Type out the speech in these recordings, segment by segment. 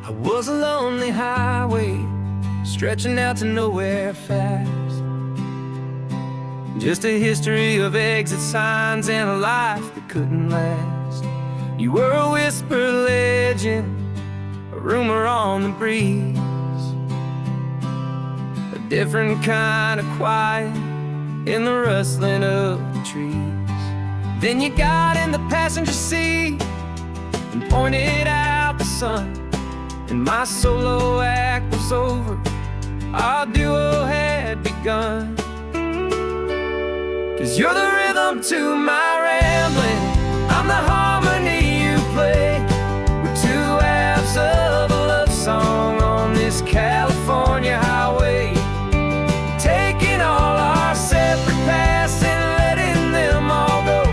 I was a lonely highway, stretching out to nowhere fast. Just a history of exit signs and a life that couldn't last. You were a whisper legend, a rumor on the breeze, a different kind of quiet in the rustling of the trees. Then you got in the passenger seat and pointed out the sun, and my solo act was over, our duo had begun. 'Cause you're the rhythm to my rambling, I'm the harmony you play. We're two halves of a love song on this California highway, taking all our separate paths and letting them all go,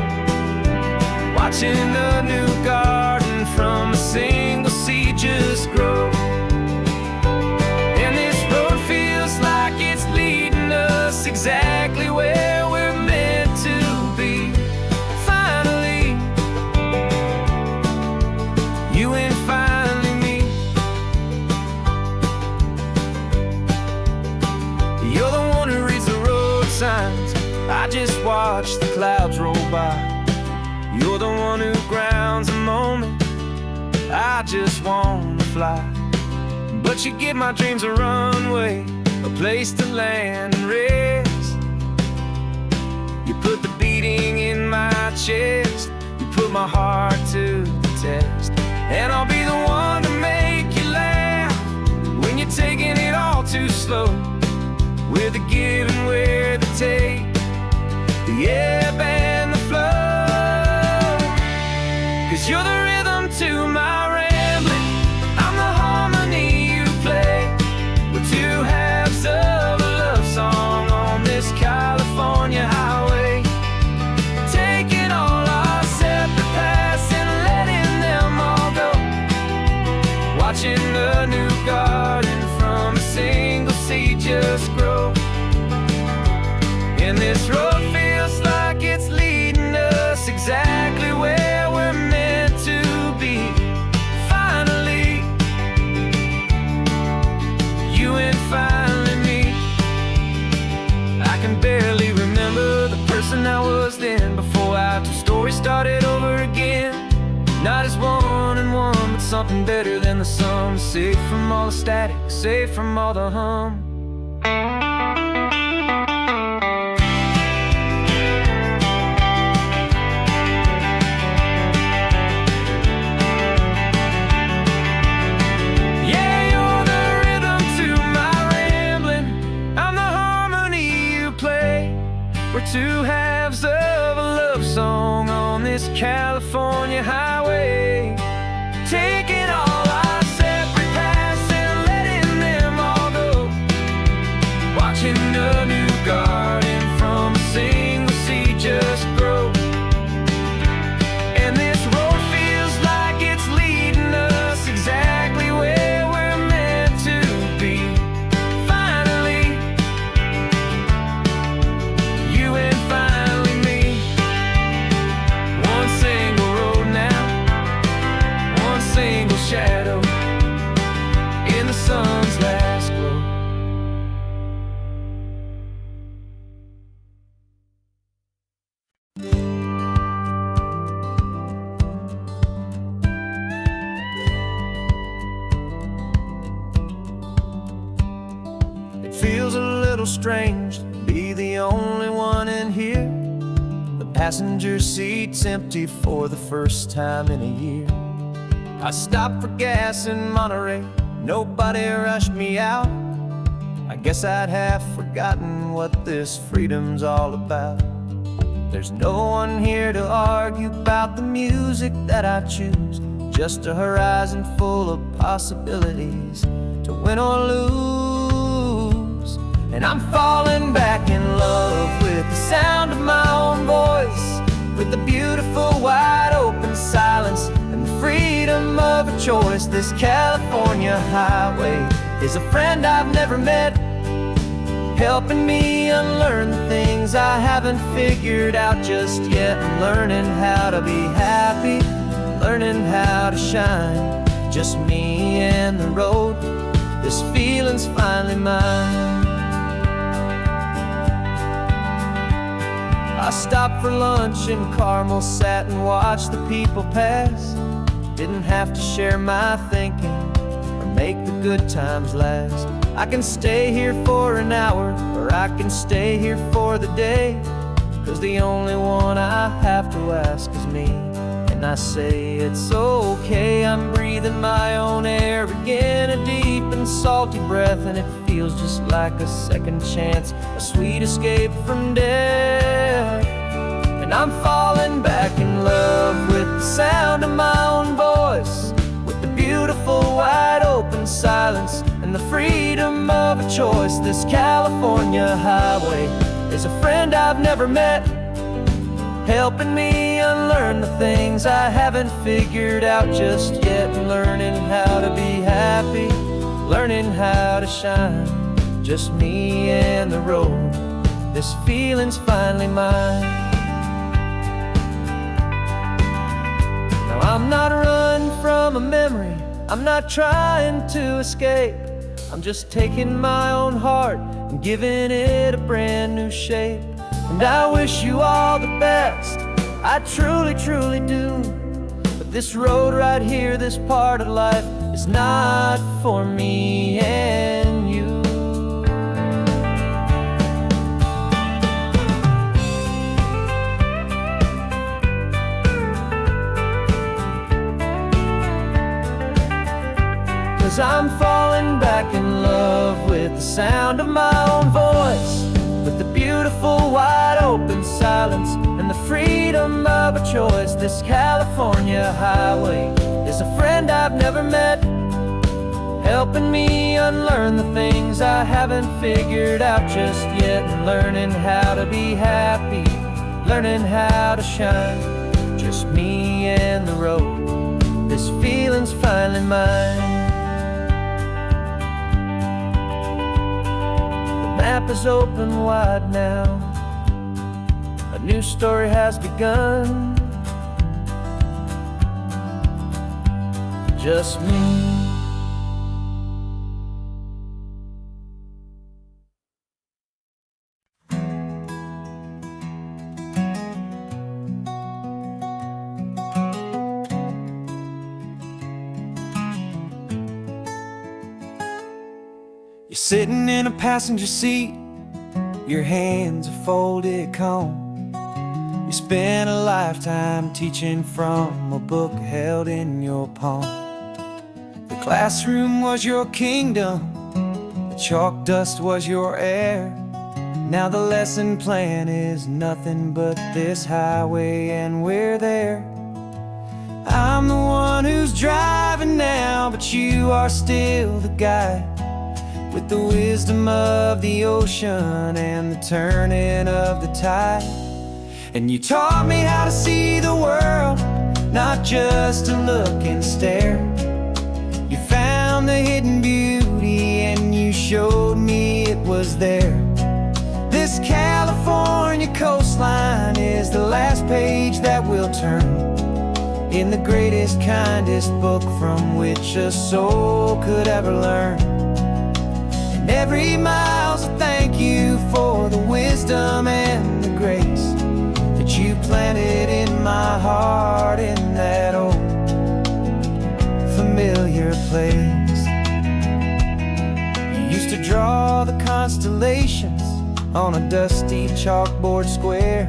watching the new garden from a single seed just grow. And this road feels like it's leading us exactly where we're meant to be. Finally, you and finally me. You're the one who reads the road signs, I just watch the clouds roll by. You're the one who grounds the moment, I just wanna fly. But you give my dreams a runway, a place to land and rest. You put the beating in my chest, you put my heart to the test. And I'll be the one to make you laugh when you're taking it all too slow. We're the give and we're the take, the ebb and the flow. 'Cause you're the rhythm to my rambling, I'm the harmony you play. We're two halves of a love song on this California highway, taking all our separate paths and letting them all go, watching the new garden from a single seed just grow. And this road feels like it's leading us exactly where we're meant to be. Finally, you and finally me. I can barely remember the person I was then, before our two stories started over again. Not as one and one, but something better than the sum. Safe from all the static, safe from all the hum. We're two halves of a love song on this California highway, taking all our separate paths and letting them all go, watching a new garden from a single seed just grow. And this road feels like it's leading us exactly where we're meant to be. Finally, you and finally me. One single road now, one single shadow in the sun's last glow. It feels a little strange to be the only one in here. The passenger seat's empty for the first time in a year. I stopped for gas in Monterey, nobody rushed me out. I guess I'd half forgotten what this freedom's all about. There's no one here to argue about the music that I choose, just a horizon full of possibilities to win or lose. And I'm falling back in love with the sound of my own voice, with the beautiful wide open silence and the freedom of a choice. This California highway is a friend I've never met, helping me unlearn the things I haven't figured out just yet. I'm learning how to be happy, learning how to shine, just me and the road. This feeling's finally mine. I stopped for lunch in Carmel, sat and watched the people pass. Didn't have to share my thinking or make the good times last. I can stay here for an hour, or I can stay here for the day, 'cause the only one I have to ask is me. And I say it's okay, I'm breathing my own air again, a deep and salty breath, and it feels just like a second chance, a sweet escape from death. And I'm falling back in love with the sound of my own voice, with the beautiful wide open silence and the freedom of a choice. This California highway is a friend I've never met, helping me unlearn the things I haven't figured out just yet, and learning how to be happy, learning how to shine, just me and the road. This feeling's finally mine. Now I'm not running from a memory, I'm not trying to escape, I'm just taking my own heart and giving it a brand new shape. And I wish you all the best, I truly, truly do. But this road right here, this part of life, is not for me and you. 'Cause I'm falling back in love with the sound of my own voice, with the beautiful wide open silence and the freedom of a choice. This California highway is a friend I've never met, helping me unlearn the things I haven't figured out just yet, and learning how to be happy, learning how to shine, just me and the road. This feeling's finally mine. The map is open wide now, a new story has begun, just me. You're sitting in a passenger seat, your hands are folded calm. You spent a lifetime teaching from a book held in your palm. The classroom was your kingdom, the chalk dust was your air. Now the lesson plan is nothing but this highway, and we're there. I'm the one who's driving now, but you are still the guide, with the wisdom of the ocean and the turning of the tide. And you taught me how to see the world, not just to look and stare. You found the hidden beauty and you showed me it was there. This California coastline is the last page that we'll turn in the greatest, kindest book from which a soul could ever learn. And every mile's a thank you for the wisdom and the grace that you planted in my heart in that old familiar place. You used to draw the constellations on a dusty chalkboard square.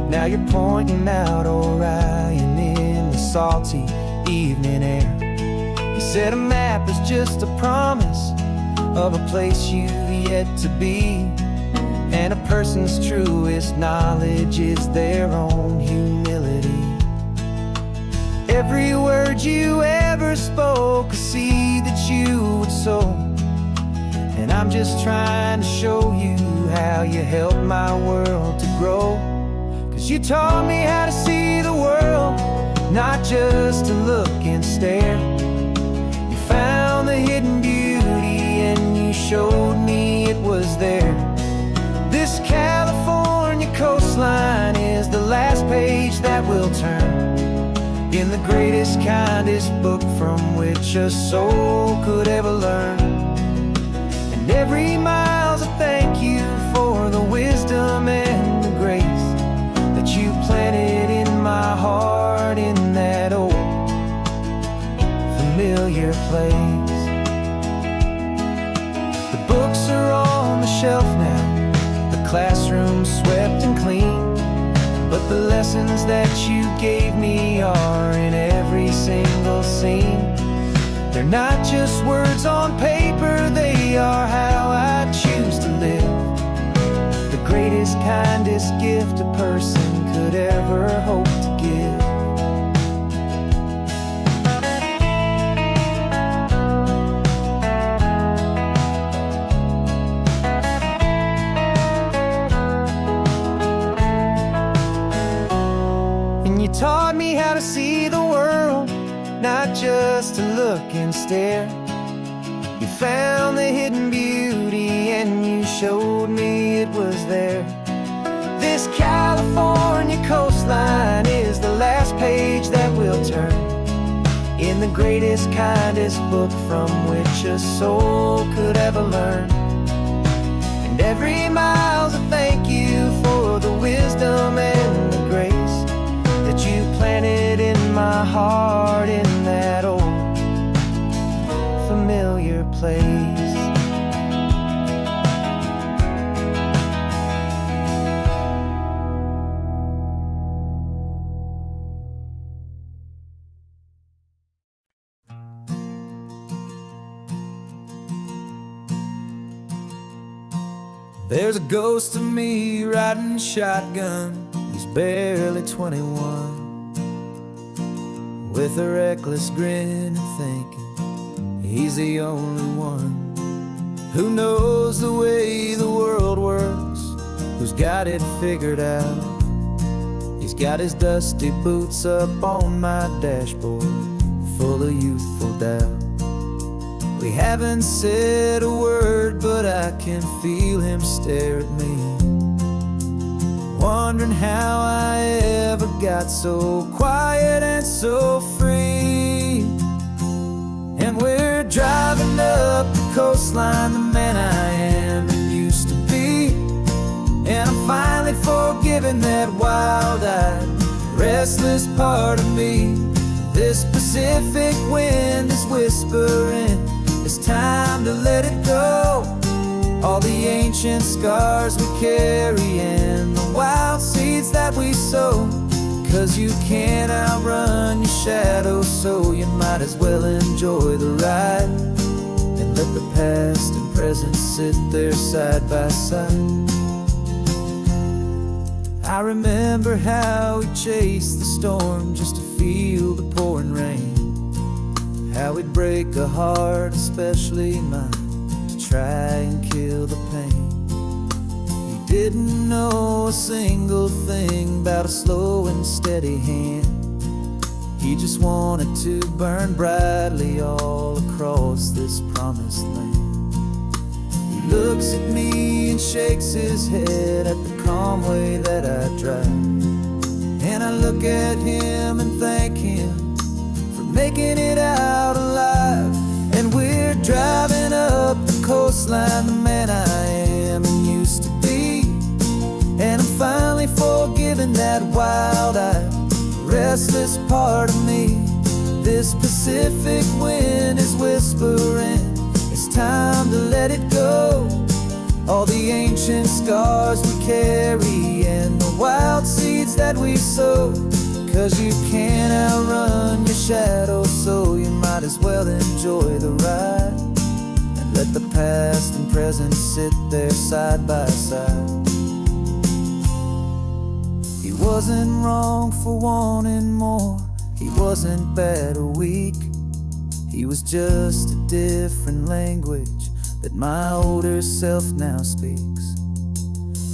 Now you're pointing out Orion in the salty evening air. You said a map is just a promise of a place you've yet to be, and a person's truest knowledge is their own humility. Every word you ever spoke, a seed that you would sow, and I'm just trying to show you how you helped my world to grow. 'Cause you taught me how to see the world, not just to look and stare. You found the hidden beauty and you showed me it was there. This California coastline is the last page that we'll turn in the greatest, kindest book from which a soul could ever learn. And every mile's a thank you for the wisdom and the grace that you planted in my heart in that old familiar place. The books are on the shelf now, the classroom swept and clean, but the lessons that you gave me are in every single scene. They're not just words on paper, they are how I choose to live. The greatest, kindest gift a person could ever hope to give. You taught me how to see the world, not just to look and stare. You found the hidden beauty and you showed me it was there. This California coastline is the last page that we'll turn in the greatest, kindest book from which a soul could ever learn. And every mile's a thank you for the wisdom and the grace that you planted in my heart in that old familiar place. There's a ghost of me riding shotgun. He's barely 21, with a reckless grin and thinking he's the only one who knows the way the world works, who's got it figured out. He's got his dusty boots up on my dashboard, full of youthful doubt. We haven't said a word, but I can feel him stare at me, wondering how I ever got so quiet and so free. And we're driving up the coastline, the man I am and used to be. And I'm finally forgiving that wild-eyed, restless part of me. This Pacific wind is whispering, it's time to let it go. All the ancient scars we carry and the wild seeds that we sow. 'Cause you can't outrun your shadow, so you might as well enjoy the ride and let the past and present sit there side by side. I remember how we chased the storm just to feel the pouring rain, how we'd break a heart, especially mine, to try and kill the pain. We didn't know a single thing about a slow and steady hand. He just wanted to burn brightly all across this promised land. He looks at me and shakes his head at the calm way that I drive, and I look at him and thank him making it out alive. And we're driving up the coastline, the man I am and used to be. And I'm finally forgiving that wild-eyed, restless part of me. This Pacific wind is whispering, it's time to let it go. All the ancient scars we carry and the wild seeds that we sow. 'Cause you can't outrun your shadow, so you might as well enjoy the ride and let the past and present sit there side by side. He wasn't wrong for wanting more, he wasn't bad or weak. He was just a different language that my older self now speaks.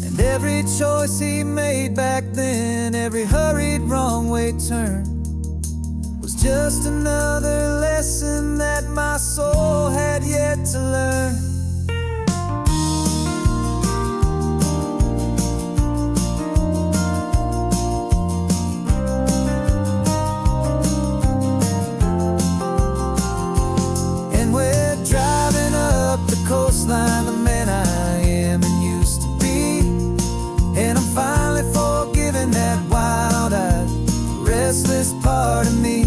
And every choice he made back then, every hurried wrong way turn, was just another lesson that my soul had yet to learn. restless part of me.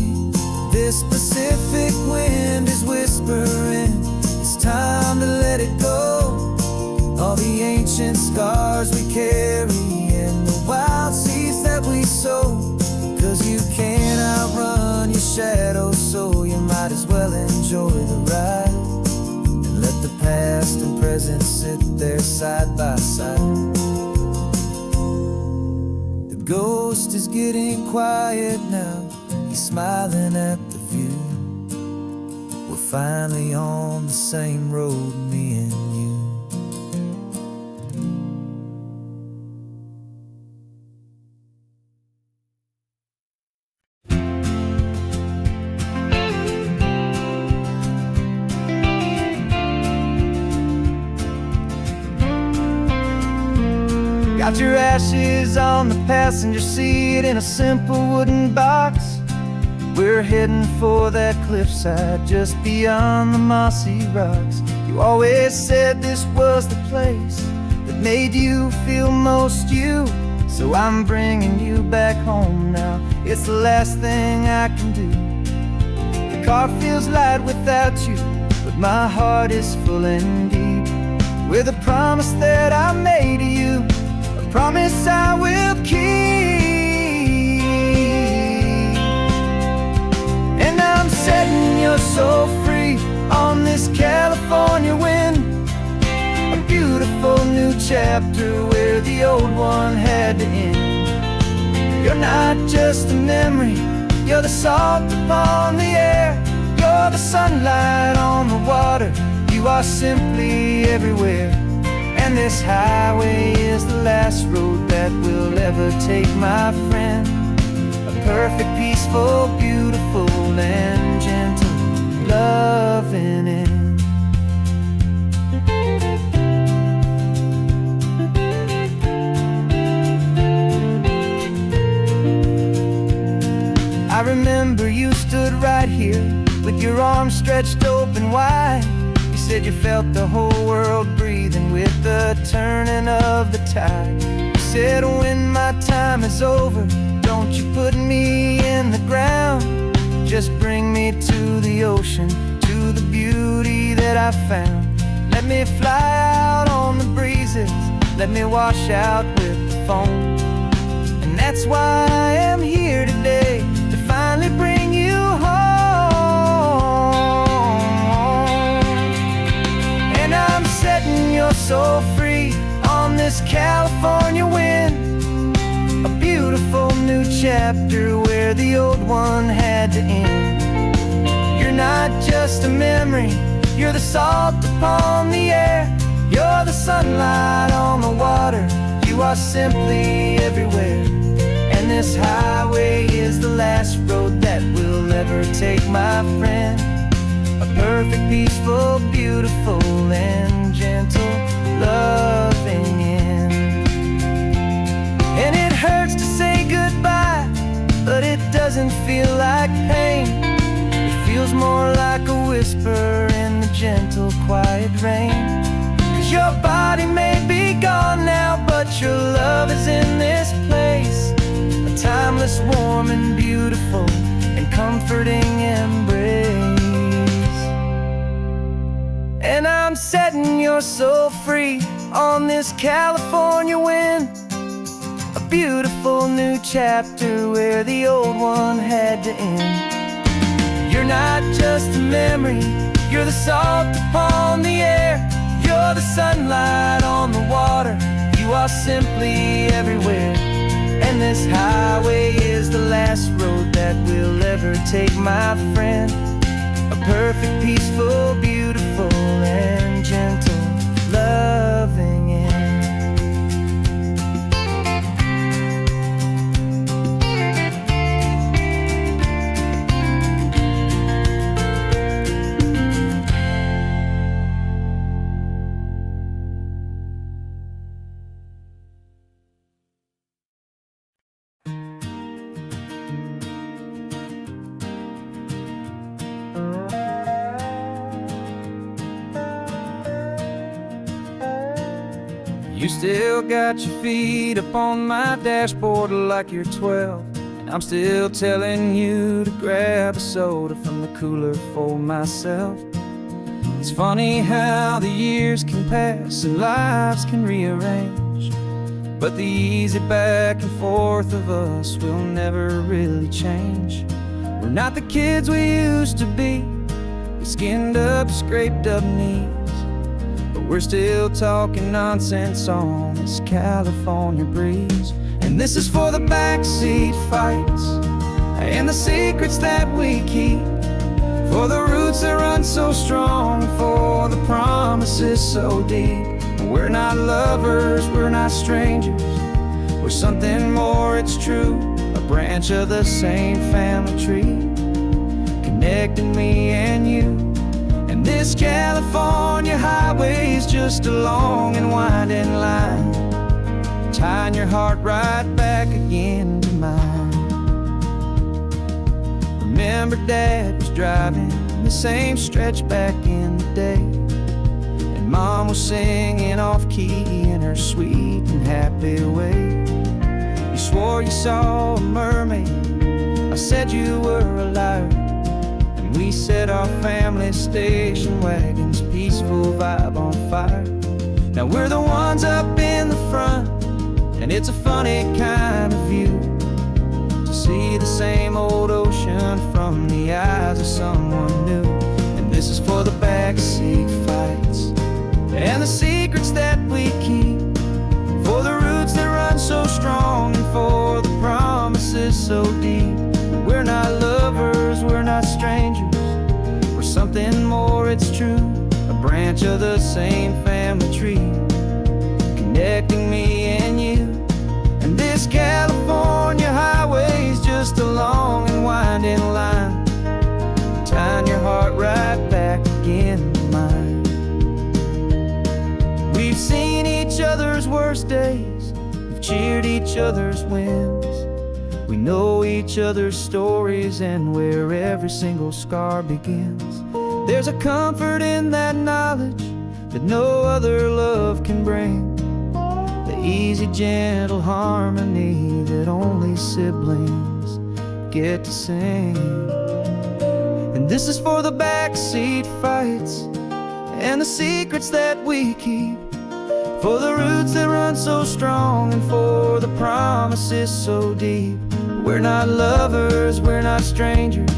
This Pacific wind is whispering, it's time to let it go. All the ancient scars we carry and the wild seeds that we sow. 'Cause you can't outrun your shadow, so you might as well enjoy the ride. And let the past and present sit there side by side. The ghost is getting quiet now, he's smiling at the view. We're finally on the same road, me and you. Got your ashes on the passenger seat in a simple wooden box. We're heading for that cliffside just beyond the mossy rocks. You always said this was the place that made you feel most you. So I'm bringing you back home now, it's the last thing I can do. The car feels light without you, but my heart is full and deep with a promise that I made to you, a promise I will keep. And I'm setting your soul free on this California wind, a beautiful new chapter where the old one had to end. You're not just a memory, you're the salt upon the air, you're the sunlight on the water, you are simply everywhere. And this highway is the last road that we'll ever take, my friend. A perfect, peaceful, beautiful, and gentle, loving end. I remember you stood right here with your arms stretched open wide. You said you felt the whole world breathing with the turning of the tide. You said when my time is over, don't you put me in the ground, just bring me to the ocean, to the beauty that I found. Let me fly out on the breezes, let me wash out with the foam. And that's why I am here today, to finally bring you home. And I'm setting your soul free on this California wind, a beautiful new chapter where the old one had to end. You're not just a memory, you're the salt upon the air, you're the sunlight on the water, you are simply everywhere. And this highway is the last road that we'll ever take, my friend. A perfect, peaceful, beautiful, and gentle, loving end. And it hurts to say goodbye, but it doesn't feel like pain. It feels more like a whisper in the gentle, quiet rain. 'Cause your body may be gone now, but your love is in this place, a timeless, warm, and beautiful, and comforting embrace. And I'm setting your soul free on this California wind, a beautiful new chapter where the old one had to end. You're not just a memory, you're the salt upon the air, you're the sunlight on the water, you are simply everywhere. And this highway is the last road that we'll ever take, my friend. A perfect, peaceful, beautiful, and gentle, loving end. You still got your feet up on my dashboard like you're 12, and I'm still telling you to grab a soda from the cooler for myself. It's funny how the years can pass and lives can rearrange, but the easy back and forth of us will never really change. We're not the kids we used to be, with skinned up, scraped up knees, but we're still talking nonsense on this California breeze. And this is for the backseat fights and the secrets that we keep, for the roots that run so strong, for the promises so deep. We're not lovers, we're not strangers, we're something more, it's true. A branch of the same family tree, connecting me and you. And this California highway is just a long and winding line, tying your heart right back again to mine. Remember Dad was driving the same stretch back in the day, and Mom was singing off-key in her sweet and happy way. You swore you saw a mermaid, I said you were a liar, and we set our family station wagon's peaceful vibe on fire. Now we're the ones up in the front, and it's a funny kind of view to see the same old ocean from the eyes of someone new. And this is for the backseat fights and the secrets that we keep, for the roots that run so strong, and for the promises so deep. We're not lovers, we're not strangers, we're something more, it's true. A branch of the same family tree, connecting me and you. And this California highway is just a long and winding line, tying your heart right back again to mine. We've seen each other's worst days, we've cheered each other's wins, we know each other's stories and where every single scar begins. There's a comfort in that knowledge that no other love can bring, the easy, gentle harmony that only siblings get to sing. And this is for the backseat fights and the secrets that we keep, for the roots that run so strong, and for the promises so deep. We're not lovers, we're not strangers,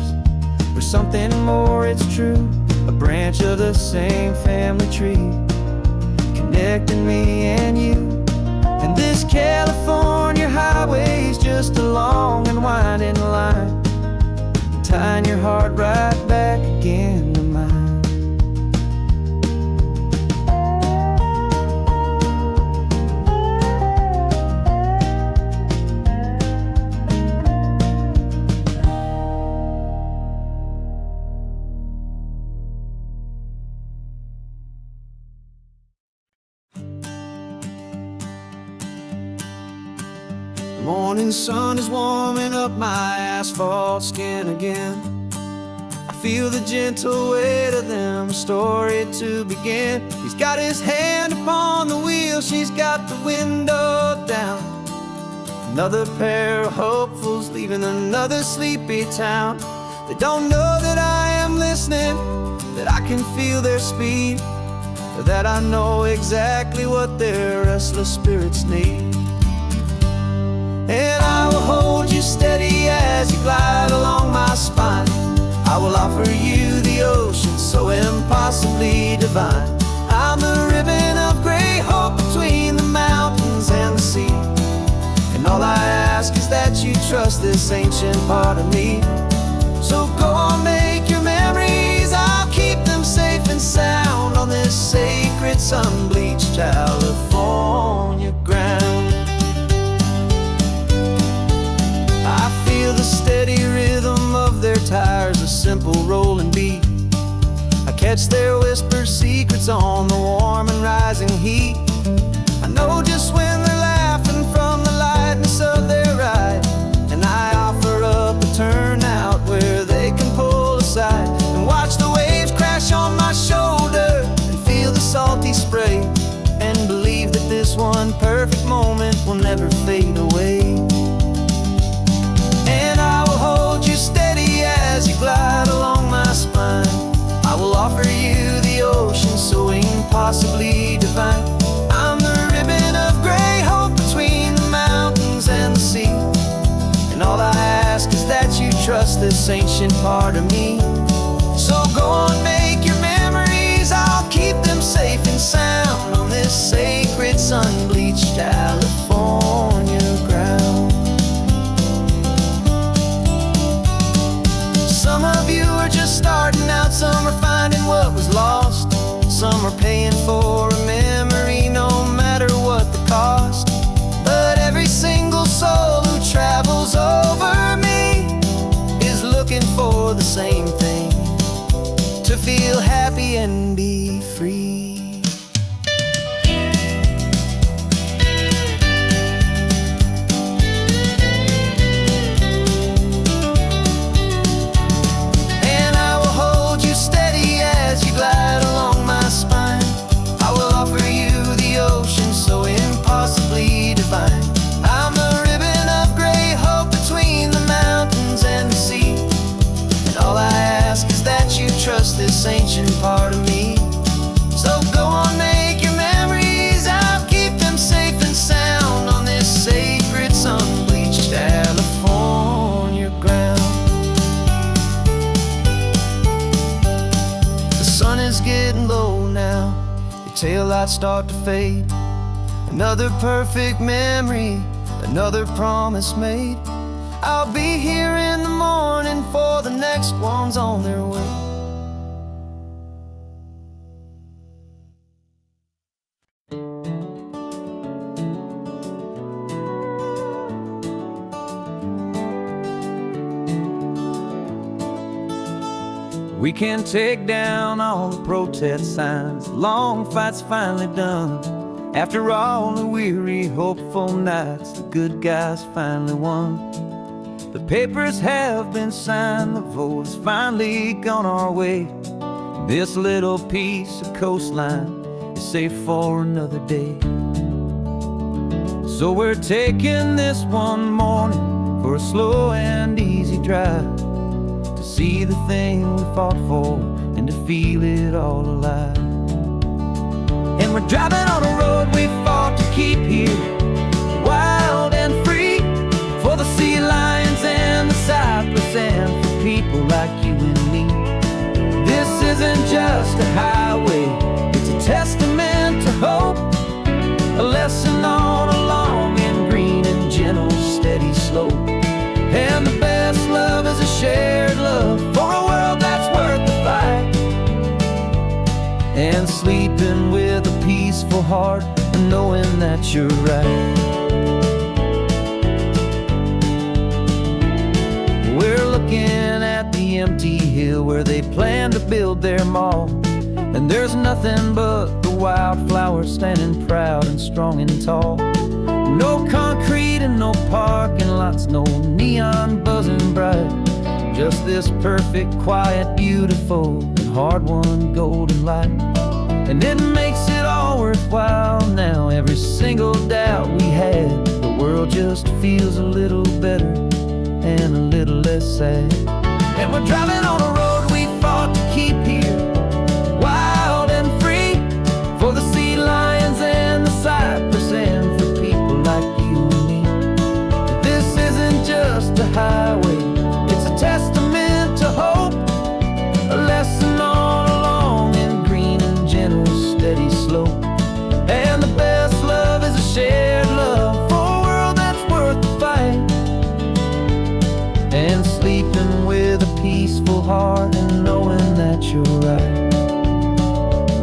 we're something more, it's true. A branch of the same family tree, connecting me and you. And this California highway is just a long and winding line, tying your heart right back again to mine. The morning sun is warming up my asphalt skin again. I feel the gentle weight of them, a story to begin. He's got his hand upon the wheel, she's got the window down. Another pair of hopefuls leaving another sleepy town. They don't know that I am listening, that I can feel their speed, or that I know exactly what their restless spirits need. And I will hold you steady as you glide along my spine. I will offer you the ocean so impossibly divine. I'm the ribbon of gray hope between the mountains and the sea, and all I ask is that you trust this ancient part of me. So go on, make your memories, I'll keep them safe and sound on this sacred sun-bleached California ground. I feel the steady rhythm of their tires, a simple rolling beat. I catch their whispered secrets on the warm and rising heat. I know just when they're laughing from the lightness of their ride, and I offer up a turnout where they can pull aside and watch the waves crash on my shoulder and feel the salty spray, and believe that this one perfect moment will never fade away. And trust this ancient part of me. So go on, make your memories, I'll keep them safe and sound on this sacred sun-bleached California ground. Some of you are just starting out, some are finding what was lost, some are paying for a memory no matter what the cost. But every single soul who travels over me is looking for the same thing, to feel happy and be free. And I will hold you steady as you glide along my spine. I will offer you the ocean so impossibly divine. I'm the ribbon of gray hope between the mountains and the sea. And all I ask is that you trust this ancient part of me. So go on, make your memories, I'll keep them safe and sound on this sacred sun-bleached California ground. The sun is getting low now, the taillights start to fade. Another perfect memory, another promise made. I'll be here in the morning for the next ones on their way. We can take down all the protest signs, long fight's finally done. After all the weary, hopeful nights, the good guys finally won. The papers have been signed, the vote has finally gone our way. This little piece of coastline is safe for another day. So we're taking this one morning for a slow and easy drive, to see the thing we fought for and to feel it all alive. And we're driving on a road we fought to keep here, wild and free, for the sea lions and the cypress and for people like you and me. This isn't just a highway, it's a testament to hope, a lesson on a long and green and gentle steady slope. And the best love is a shared love for a world that's worth the fight, and sleeping with a peaceful heart and knowing that you're right. We're looking at the empty hill where they plan to build their mall, and there's nothing but the wildflowers standing proud and strong and tall. No concrete and no parking lots, no neon buzzing bright, just this perfect, quiet, beautiful, and hard-won golden light. And it makes it all worthwhile now, every single doubt we had. The world just feels a little better and a little less sad. And we're driving on a road we fought to keep here, wild and free, for the sea lions and the cypress and for people like you and me. This isn't just a highway, it's a testament to hope, a lesson on a long and green and gentle steady slope. And the best love is a shared love for a world that's worth the fight, and sleeping with a peaceful heart and knowing that you're right.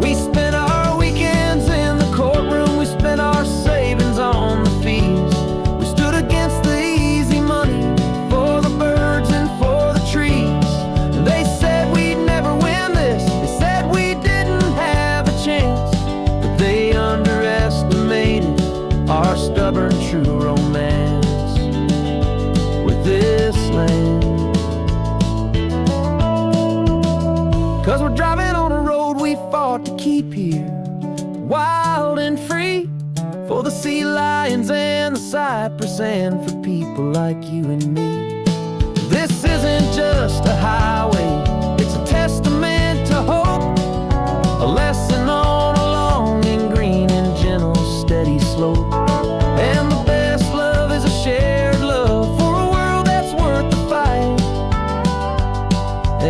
We spent our weekends in the courtroom, we spent our savings on the fees. We stood against the easy money for the birds and for the trees. And they said we'd never win this, they said we didn't have a chance, but they underestimated our stubborn true romance with this land. 'Cause we're driving on a road we fought to keep here, wild and free, for the sea lions and the cypress and for people like you and me. This isn't just a highway, it's a testament to hope, a lesson on a long and green and gentle steady slope. And the best love is a shared love for a world that's worth the fight,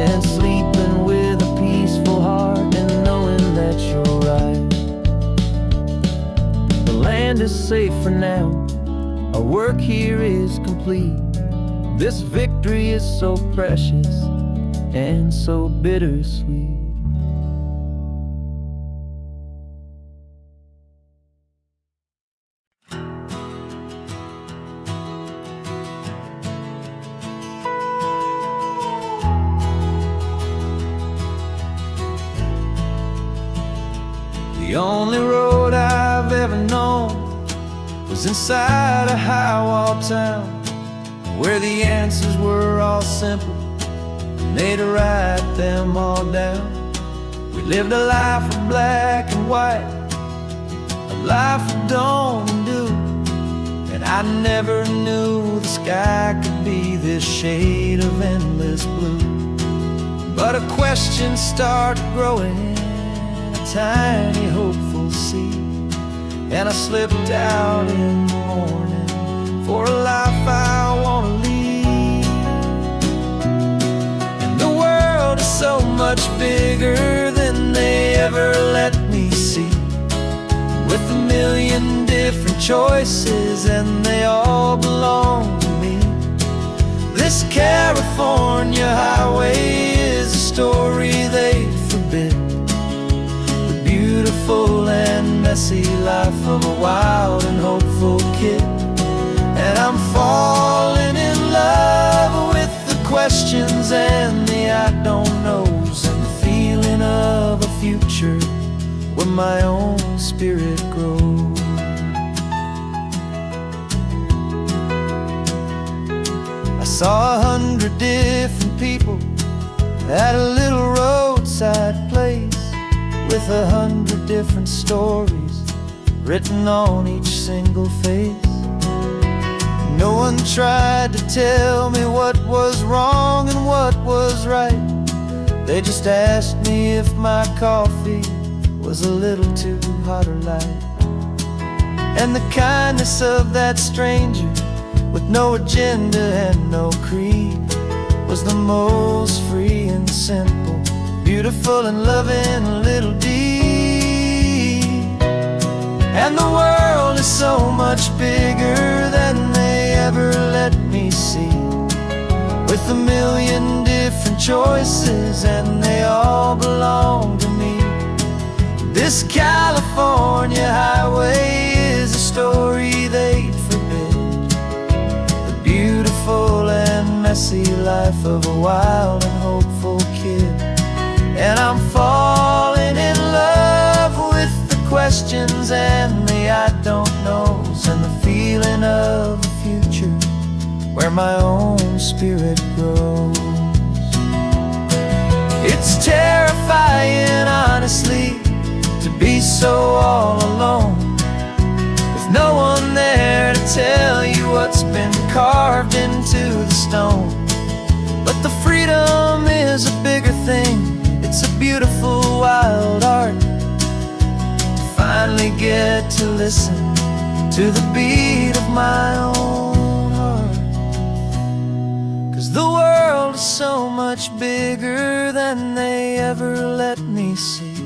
and sleeping with a peaceful heart and knowing that you're right. The land is safe for now, our work here is complete. This victory is so precious and so bittersweet. The only road I've ever known was inside a high-wall town, where the answers were all simple and they'd write them all down. We lived a life of black and white, a life of dawn and dew, and I never knew the sky could be this shade of endless blue. But a question started growing, tiny hopeful seed, and I slipped out in the morning for a life I want to lead. And the world is so much bigger than they ever let me see, with a million different choices and they all belong to me. This California highway is a story they forbid, beautiful and messy life of a wild and hopeful kid. And I'm falling in love with the questions and the I don't knows, and the feeling of a future where my own spirit grows. I saw 100 different people at a little roadside place, with 100 different stories written on each single face. No one tried to tell me what was wrong and what was right. They just asked me if my coffee was a little too hot or light. And the kindness of that stranger, with no agenda and no creed, was the most free and simple, beautiful and loving little deed. And the world is so much bigger than they ever let me see, with a million different choices and they all belong to me. This California highway is a story they'd forbid, the beautiful and messy life of a wild and hopeful kid. And I'm falling in love with the questions and the I don't knows, and the feeling of a future where my own spirit grows. It's terrifying, honestly, to be so all alone, with no one there to tell you what's been carved into the stone. But the freedom is a bigger thing, it's a beautiful wild art, to finally get to listen to the beat of my own heart. 'Cause the world is so much bigger than they ever let me see,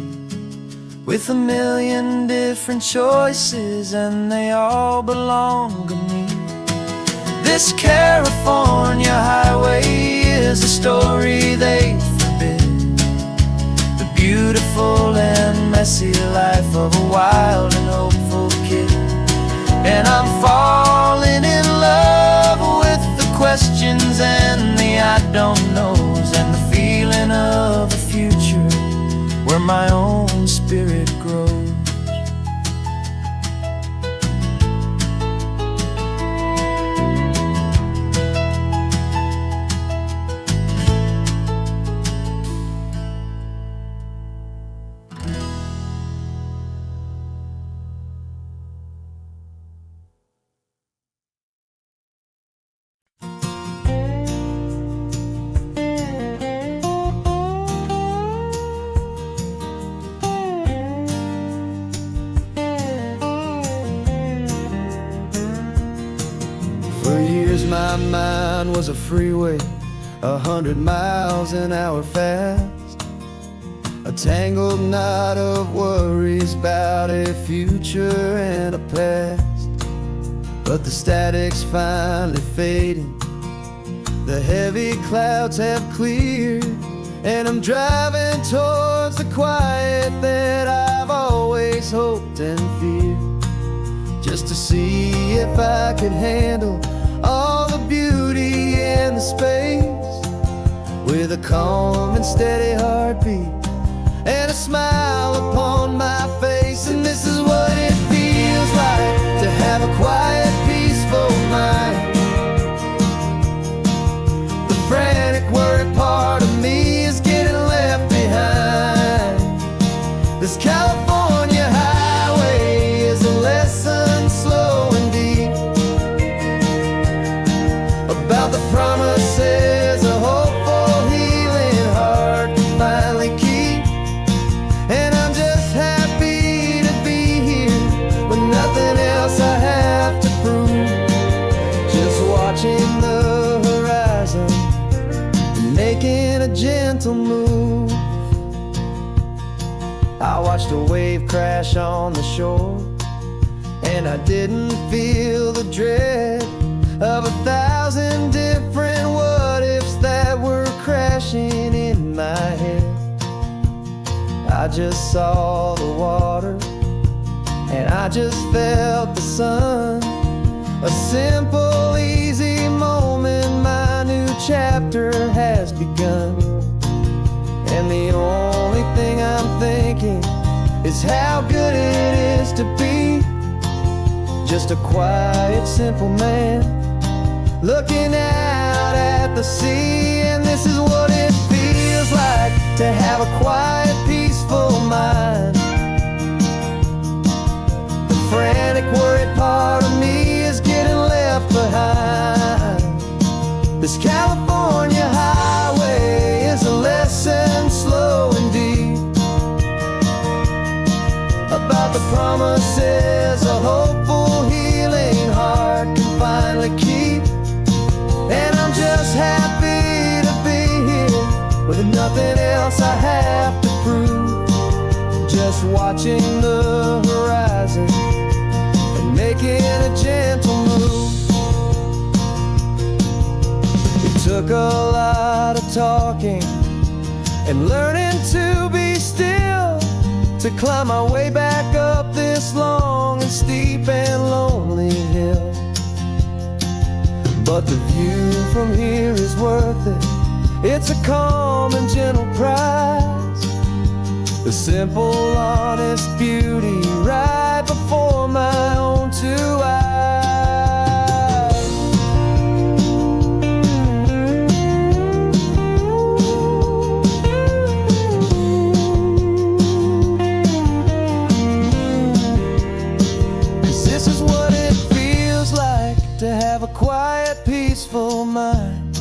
with a million different choices and they all belong to me. This California highway is a story they forbid, the beautiful and messy life of a wild and hopeful kid. And I'm falling in love with the questions and the I don't knows, and the feeling of a future where my own spirit grows. My mind was a freeway, 100 miles an hour fast, a tangled knot of worries about a future and a past. But the static's finally fading, the heavy clouds have cleared, and I'm driving towards the quiet that I've always hoped and feared, just to see if I could handle all the beauty and the space, with a calm and steady heartbeat and a smile upon my face. And this is what it feels like to have a quiet, peaceful mind. The frantic, worried part of me is getting left behind. This California highway is a lesson slow and deep about the promises a hopeful, healing heart can finally keep. And I'm just happy to be here with nothing else I have to prove, just watching the horizon and making a gentle move. I watched a wave crash on the shore, and I didn't feel the dread of 1,000 different what-ifs that were crashing in my head. I just saw the water, and I just felt the sun. A simple, easy moment, my new chapter has begun. And the only thing I'm thinking is how good it is to be just a quiet, simple man looking out at the sea. And this is what it feels like to have a quiet, peaceful mind. The frantic, worried part of me is getting left behind. This California highway is a lesson slow and deep about the promises a hopeful, healing heart can finally keep. And I'm just happy to be here with nothing else I have to prove, just watching the horizon and making a gentle move. It took a lot of talking and learning to be still to climb my way back up this long and steep and lonely hill. But the view from here is worth it. It's a calm and gentle prize, the simple, honest beauty right before my own two eyes. This is what it feels like to have a quiet, peaceful mind.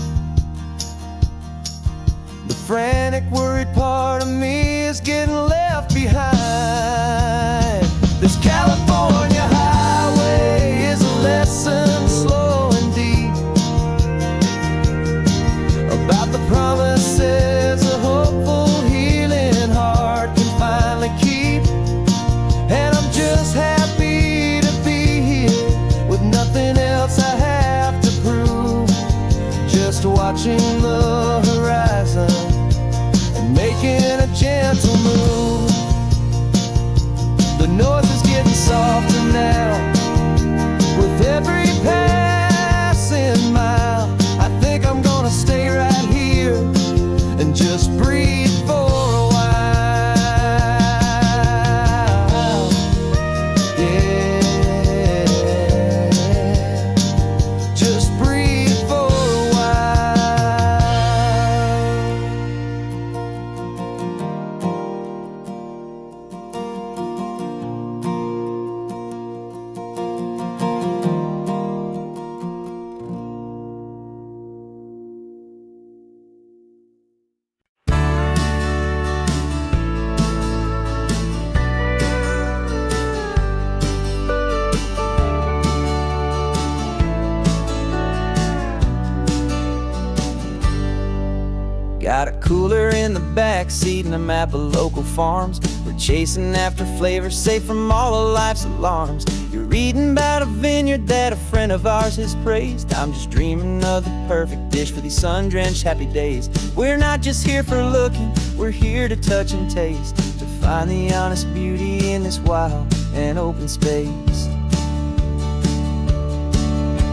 The frantic, worried part of me is getting left behind. This California highway is a lesson slow and deep about the promises a hopeful, healing heart can finally keep. And I'm just happy to be here with nothing else I have to prove, just watching the horizon and making a gentle move. The noise is getting softer now with every passing mile. I think I'm gonna stay right here and just breathe for a while. Yeah, just breathe for a while. Got a cooler in the back seat and a map of local farms. We're chasing after flavors safe from all of life's alarms. You're reading about a vineyard that a friend of ours has praised. I'm just dreaming of the perfect dish for these sun-drenched happy days. We're not just here for looking, we're here to touch and taste, to find the honest beauty in this wild and open space.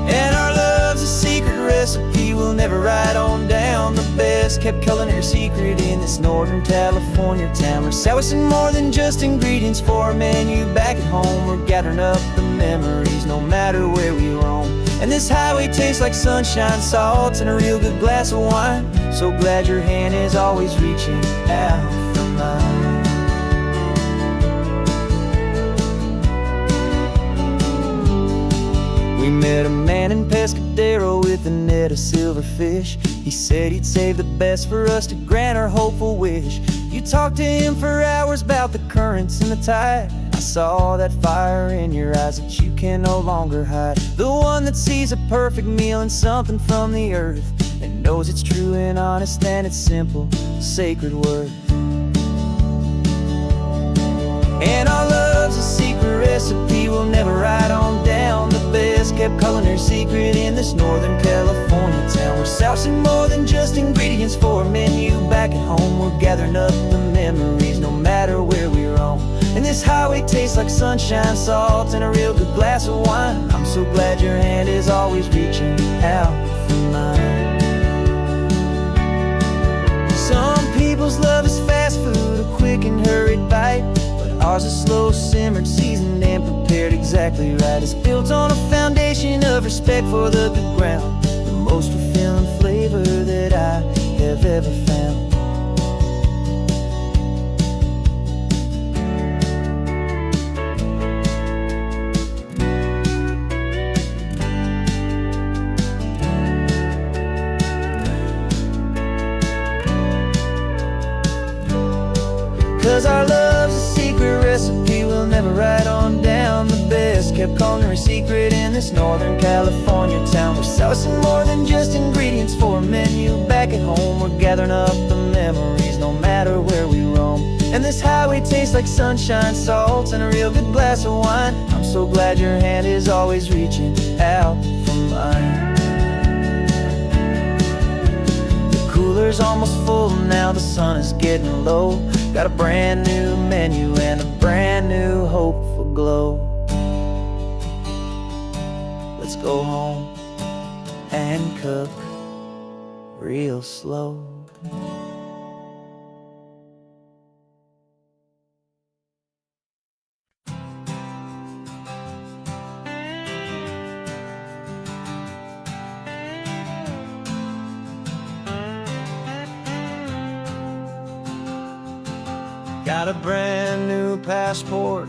And our love's a secret recipe we'll never write on down. The best kept culinary secret in this Northern California town. We're selling more than just ingredients for a menu back at home. We're gathering up the memories no matter where we roam. And this highway tastes like sunshine, salt, and a real good glass of wine. So glad your hand is always reaching out for mine. We met a man in Pescadero with a net of silverfish. He said he'd save the best for us to grant our hopeful wish. You talked to him for hours about the currents and the tide. I saw that fire in your eyes that you can no longer hide. The one that sees a perfect meal in something from the earth, and knows it's true and honest and it's simple, sacred worth. And our love's a secret recipe we'll never write on down. The best kept culinary secret in this Northern California town. We're sourcing more than just ingredients for a menu back at home. We're gathering up the memories no matter where we roam. And this highway tastes like sunshine, salt, and a real good glass of wine. I'm so glad your hand is always reaching out for mine. Some people's love is fast food, a quick and hurried bite. Ours is slow simmered, seasoned and prepared exactly right. It's built on a foundation of respect for the good ground, the most fulfilling flavor that I have ever found. 'Cause our love's a secret recipe we'll never write on down. The best kept culinary secret in this Northern California town. We're sourcing more than just ingredients for a menu back at home. We're gathering up the memories no matter where we roam. And this highway tastes like sunshine, salt, and a real good glass of wine. I'm so glad your hand is always reaching out for mine. The cooler's almost full now, the sun is getting low. Got a brand new menu and a brand new hopeful glow. Let's go home and cook real slow. Got a brand new passport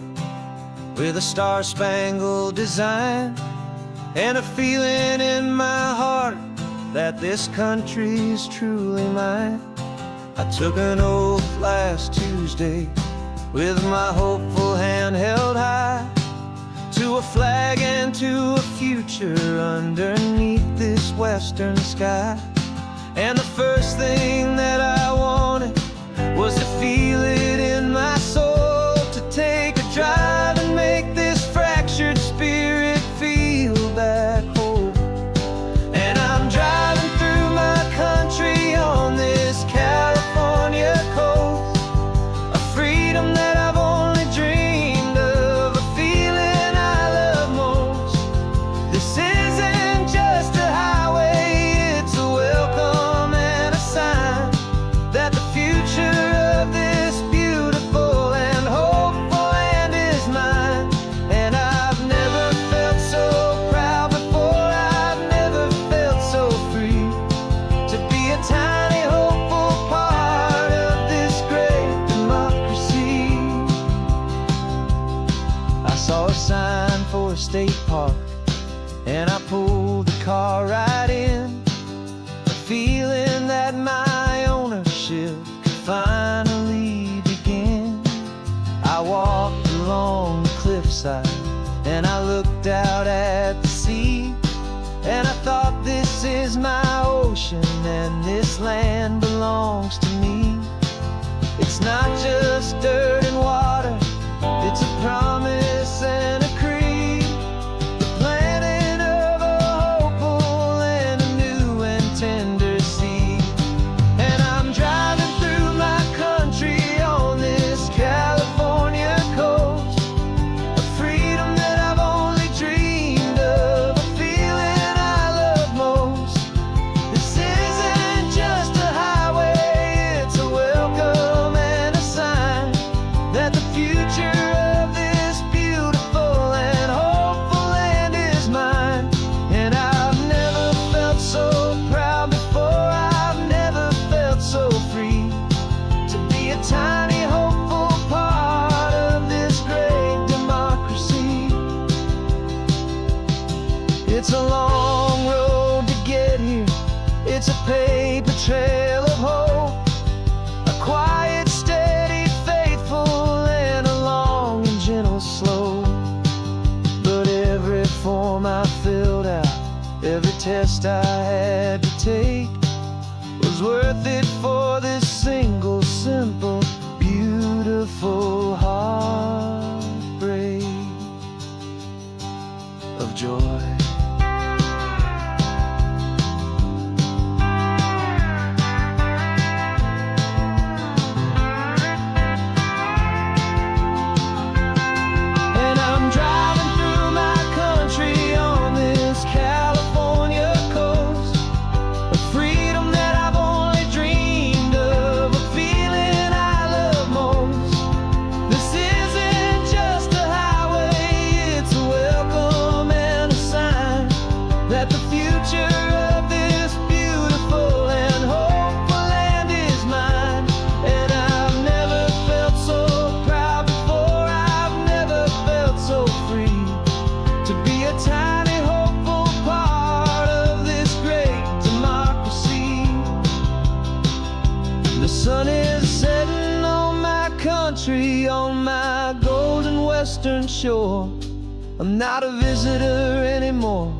with a star-spangled design, and a feeling in my heart that this country's truly mine. I took an oath last Tuesday with my hopeful hand held high, to a flag and to a future underneath this western sky. And the first thing that I wanted was to feel it in my soul, to take a drive and make this fractured spirit feel back home. And I'm driving through my country on this California coast, a freedom that I've only dreamed of, a feeling I love most. This isn't just a highway, it's a welcome and a sign that the future of this beautiful and hopeful land is mine. And I've never felt so proud before, I've never felt so free, to be a tiny hopeful part of this great democracy. I saw a sign for a state park, and I pulled the car right in, a feeling that my ownership could finally begin. I walked along the cliffside and I looked out at the sea, and I thought, this is my ocean and this land belongs sun is setting on my country, on my golden western shore. I'm not a visitor anymore.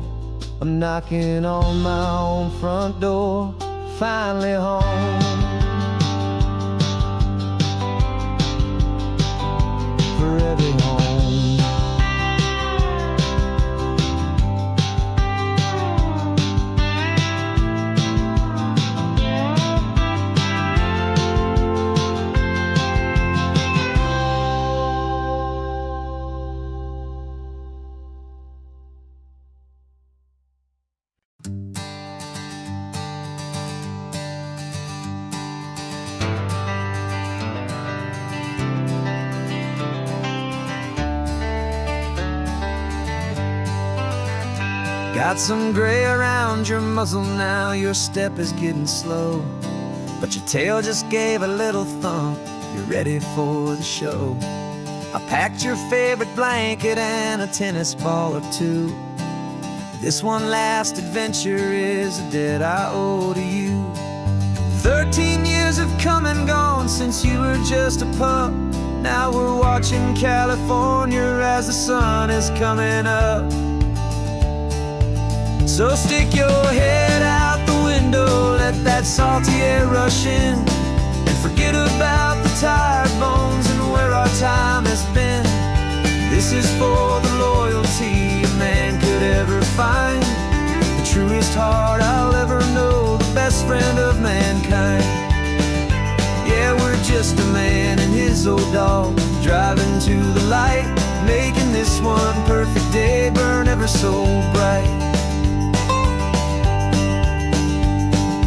I'm knocking on my own front door, finally home. Forever home. Got some gray around your muzzle now, your step is getting slow, but your tail just gave a little thump, you're ready for the show. I packed your favorite blanket and a tennis ball or two. This one last adventure is a debt I owe to you. 13 years have come and gone since you were just a pup. Now we're watching California as the sun is coming up. So stick your head out the window, let that salty air rush in, and forget about the tired bones and where our time has been. This is for the loyalty a man could ever find, the truest heart I'll ever know, the best friend of mankind. Yeah, we're just a man and his old dog, driving to the light, making this one perfect day burn ever so bright.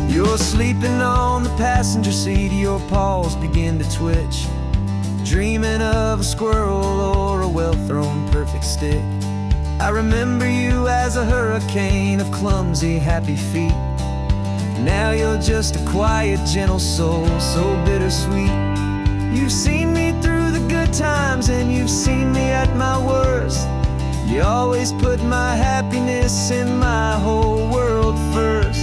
You're sleeping on the passenger seat, your paws begin to twitch, dreaming of a squirrel or a well-thrown perfect stick. I remember you as a hurricane of clumsy, happy feet. Now you're just a quiet, gentle soul, so bittersweet. You've seen me through the good times and you've seen me at my worst. You always put my happiness and my whole world first.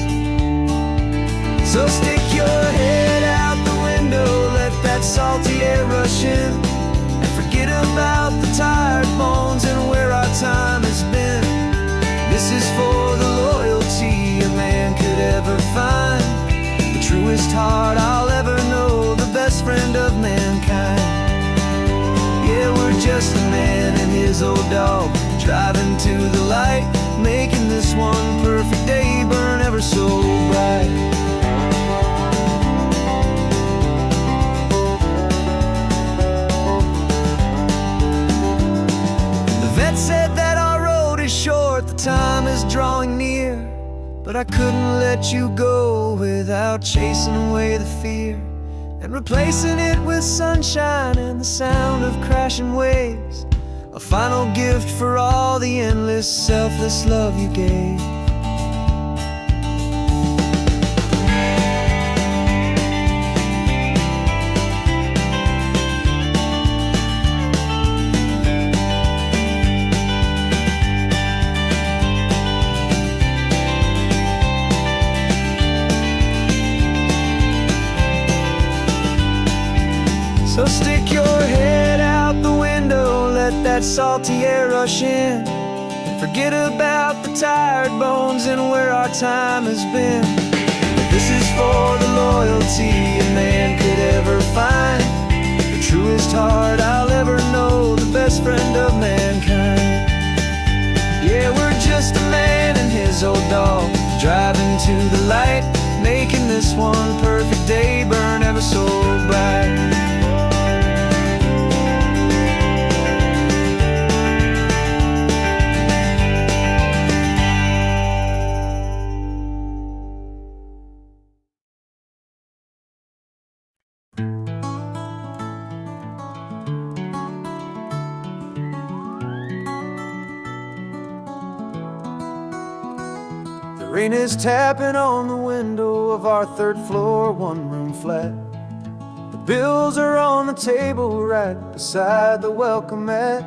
So stick your head out the window, let that salty air rush in, and forget about the tired bones and where our time has been. This is for the loyalty a man could ever find, the truest heart I'll ever know, the best friend of mankind. Yeah, we're just a man and his old dog, driving to the light, making this one perfect day burn ever so bright. Said that our road is short, the time is drawing near, but I couldn't let you go without chasing away the fear and replacing it with sunshine and the sound of crashing waves, a final gift for all the endless, selfless love you gave. So stick your head out the window, let that salty air rush in, and forget about the tired bones and where our time has been. This is for the loyalty a man could ever find, the truest heart I'll ever know, the best friend of mankind. Yeah, we're just a man and his old dog, driving to the light, making this one perfect day burn ever so bright. Rain is tapping on the window of our third floor, one-room flat. The bills are on the table right beside the welcome mat.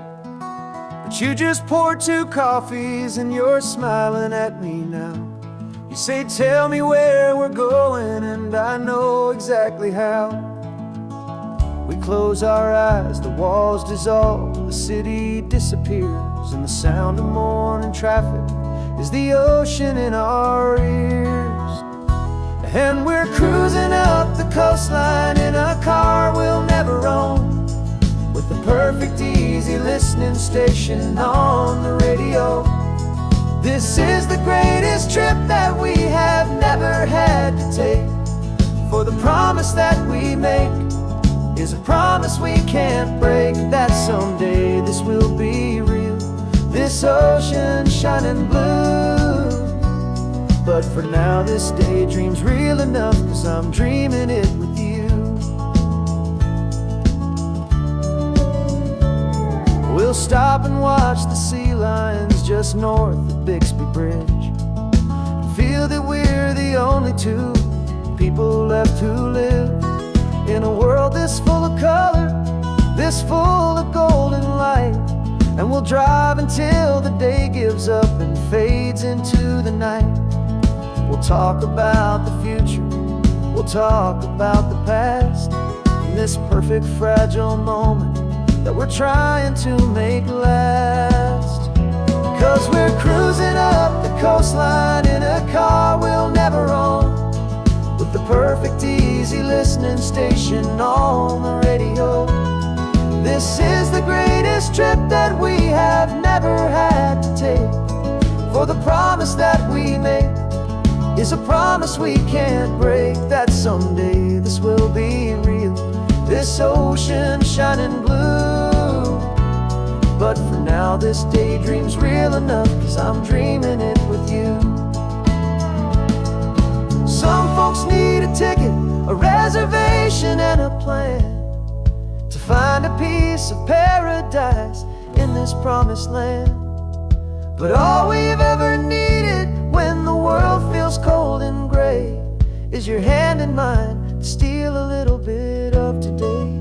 But you just poured 2 coffees and you're smiling at me now. You say, tell me where we're going, and I know exactly how. We close our eyes, the walls dissolve, the city disappears, and the sound of morning traffic is the ocean in our ears. And we're cruising up the coastline in a car we'll never own, with the perfect easy listening station on the radio. This is the greatest trip that we have never had to take, for the promise that we make is a promise we can't break, that someday this will be real, this ocean shining blue. But for now this daydream's real enough, 'cause I'm dreaming it with you. We'll stop and watch the sea lions just north of Bixby Bridge, feel that we're the only two people left who live in a world this full of color, this full of golden light. And we'll drive until the day gives up and fades into the night. We'll talk about the future, we'll talk about the past, in this perfect fragile moment that we're trying to make last. 'Cause we're cruising up the coastline in a car we'll never own, with the perfect easy listening station on the radio. This is the greatest trip that we have never had to take, for the promise that we make is a promise we can't break, that someday this will be real, this ocean shining blue. But for now this daydream's real enough, 'cause I'm dreaming it with you. Some folks need a ticket, a reservation and a plan to find a piece of paradise in this promised land. But all we've ever needed when the world feels cold and gray is your hand in mine to steal a little bit of today.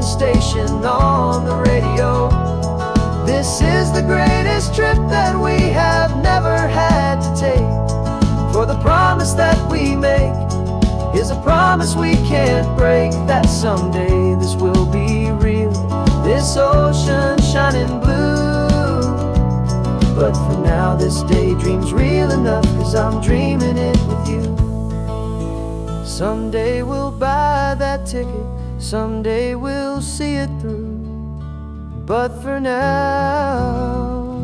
Station on the radio. This is the greatest trip that we have never had to take, for the promise that we make is a promise we can't break, that someday this will be real, this ocean shining blue. But for now this daydream's real enough, 'cause I'm dreaming it with you. Someday we'll buy that ticket, someday we'll see it through, but for now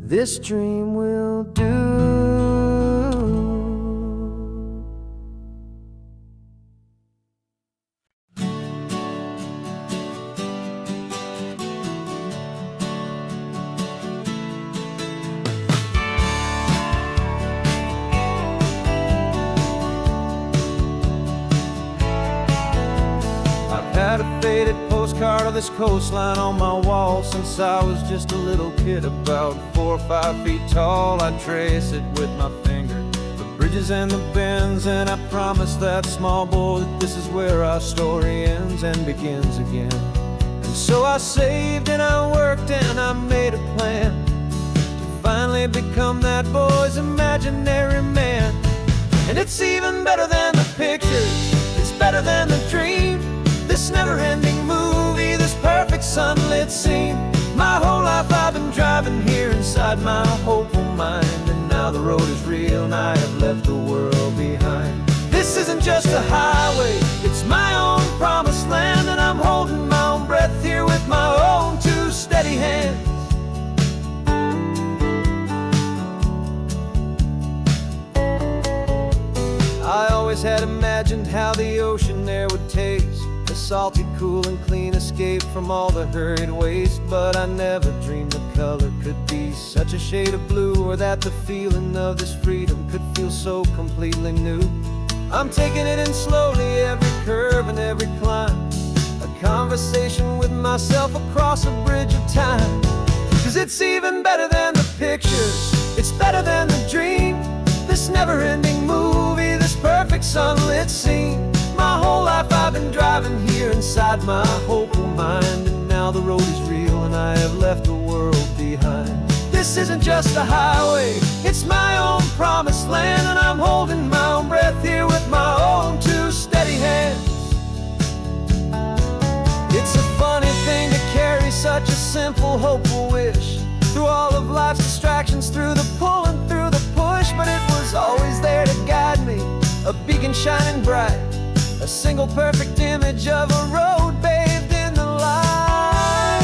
this dream will do. Had a faded postcard of this coastline on my wall since I was just a little kid, about 4 or 5 feet tall. I trace it with my finger, the bridges and the bends, and I promise that small boy that this is where our story ends and begins again. And so I saved and I worked and I made a plan to finally become that boy's imaginary man. And it's even better than the pictures, it's better than the dream, this never-ending movie, this perfect sunlit scene. My whole life I've been driving here inside my hopeful mind, and now the road is real and I have left the world behind. This isn't just a highway, it's my own promised land, and I'm holding my own breath here with my own 2 steady hands. I always had imagined how the ocean there would taste, a salty, cool and clean, escape from all the hurried waste. But I never dreamed the color could be such a shade of blue, or that the feeling of this freedom could feel so completely new. I'm taking it in slowly, every curve and every climb, a conversation with myself across a bridge of time. 'Cause it's even better than the pictures, it's better than the dream. This never-ending movie, this perfect sunlit scene. My whole life I've been driving here inside my hopeful mind, and now the road is real and I have left the world behind. This isn't just a highway, it's my own promised land, and I'm holding my own breath here with my own two steady hands. It's a funny thing to carry such a simple, hopeful wish through all of life's distractions, through the pull and through the push. But it was always there to guide me, a beacon shining bright, a single perfect image of a road bathed in the light.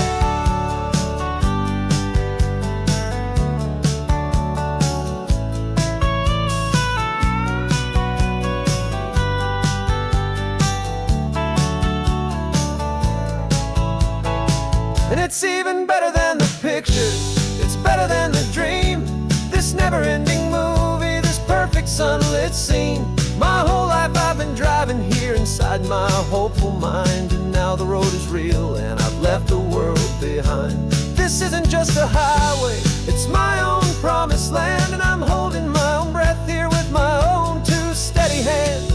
And it's even better than the pictures, it's better than the dream. This never-ending movie, this perfect sunlit scene. My whole life I've been driving here inside my hopeful mind, and now the road is real and I've left the world behind. This isn't just a highway, it's my own promised land, and I'm holding my own breath here with my own two steady hands.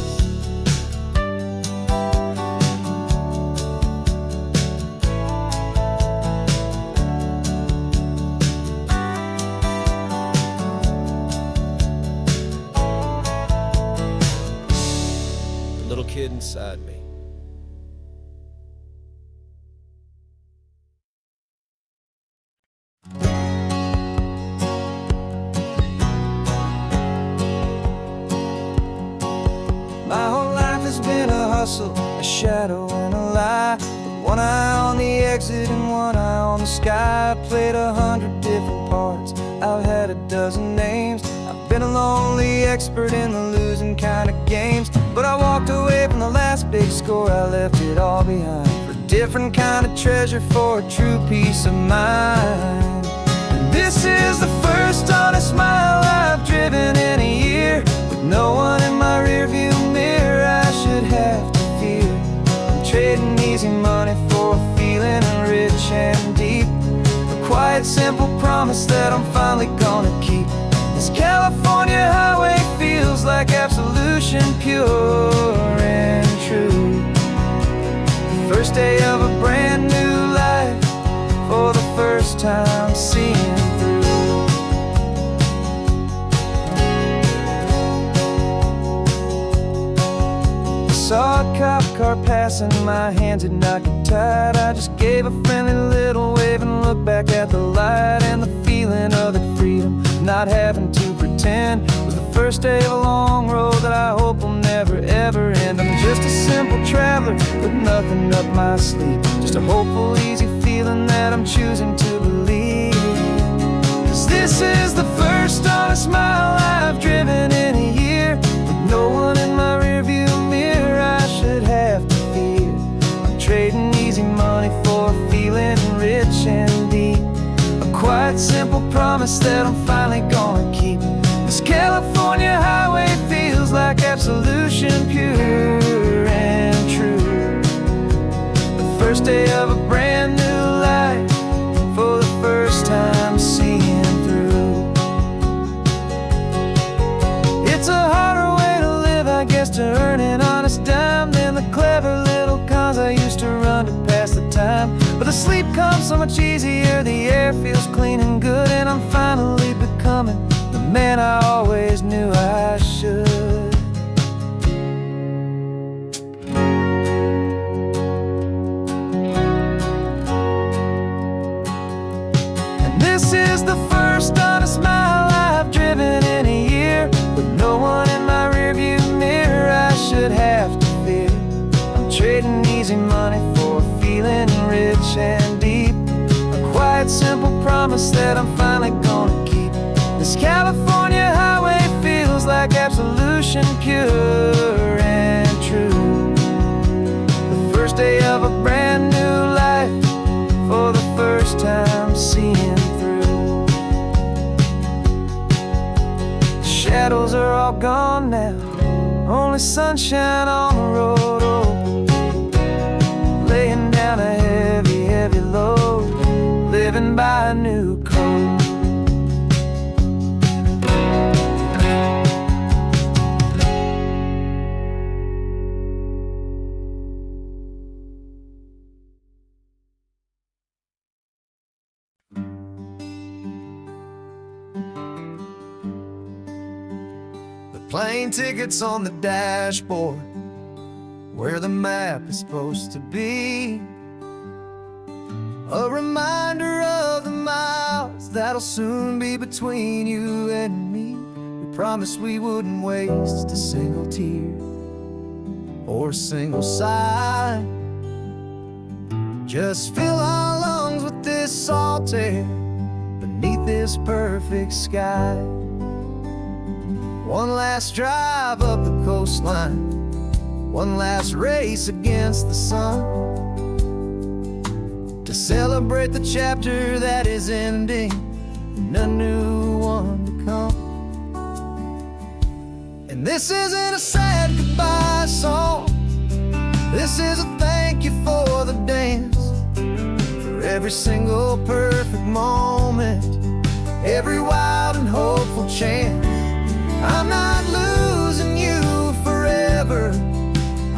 Little kid inside me. My whole life has been a hustle, a shadow and a lie, with one eye on the exit and one eye on the sky. I played 100 different parts, I've had a dozen names. I've been a lonely expert in the losing kind of games, but I walked away from the last big score, I left it all behind, for a different kind of treasure, for a true peace of mind. And this is the first honest mile I've driven in a year, with no one in my rearview mirror I should have to fear. I'm trading easy money for a feeling rich and deep, a quiet simple promise that I'm finally gonna keep. This California highway feels like absolution, pure and true. The first day of a brand new life, for the first time seeing through. I saw a cop car passing, my hands had not got tied. I just gave a friendly little wave and looked back at the light, and the feeling of the freedom, not having to pretend, was the first day of a long road that I hope will never ever end. I'm just a simple traveler with nothing up my sleeve, just a hopeful, easy feeling that I'm choosing to believe. 'Cause this is the first honest mile I've driven in a year, with no one in my rearview mirror I should have to fear. I'm trading easy money for a feeling rich and deep, a quiet simple promise that I'm finally gonna keep. This California highway feels like absolution, pure and true. The first day of a brand new life, for the first time seeing through. It's a harder way to live, I guess, to earn an honest dime than the clever little cons I used to run to pass the time. But the sleep comes so much easier, the air feels clean and good, and I'm finally becoming the man I always knew I should. And this is the first honest mile I've driven in a year, with no one in my rearview mirror I should have to fear. I'm trading easy money for a feeling rich and deep, a quiet simple promise that I'm finally gonna keep. This California highway feels like absolution, pure and true. The first day shadows are all gone now, only sunshine on the road. Oh, laying down a heavy, heavy load, living by a new code. Plane tickets on the dashboard, where the map is supposed to be. A reminder of the miles that'll soon be between you and me. We promised we wouldn't waste a single tear or a single sigh. Just fill our lungs with this salt air beneath this perfect sky. One last drive up the coastline, one last race against the sun, to celebrate the chapter that is ending and a new one to come. And this isn't a sad goodbye song, this is a thank you for the dance, for every single perfect moment, every wild and hopeful chance. I'm not losing you forever,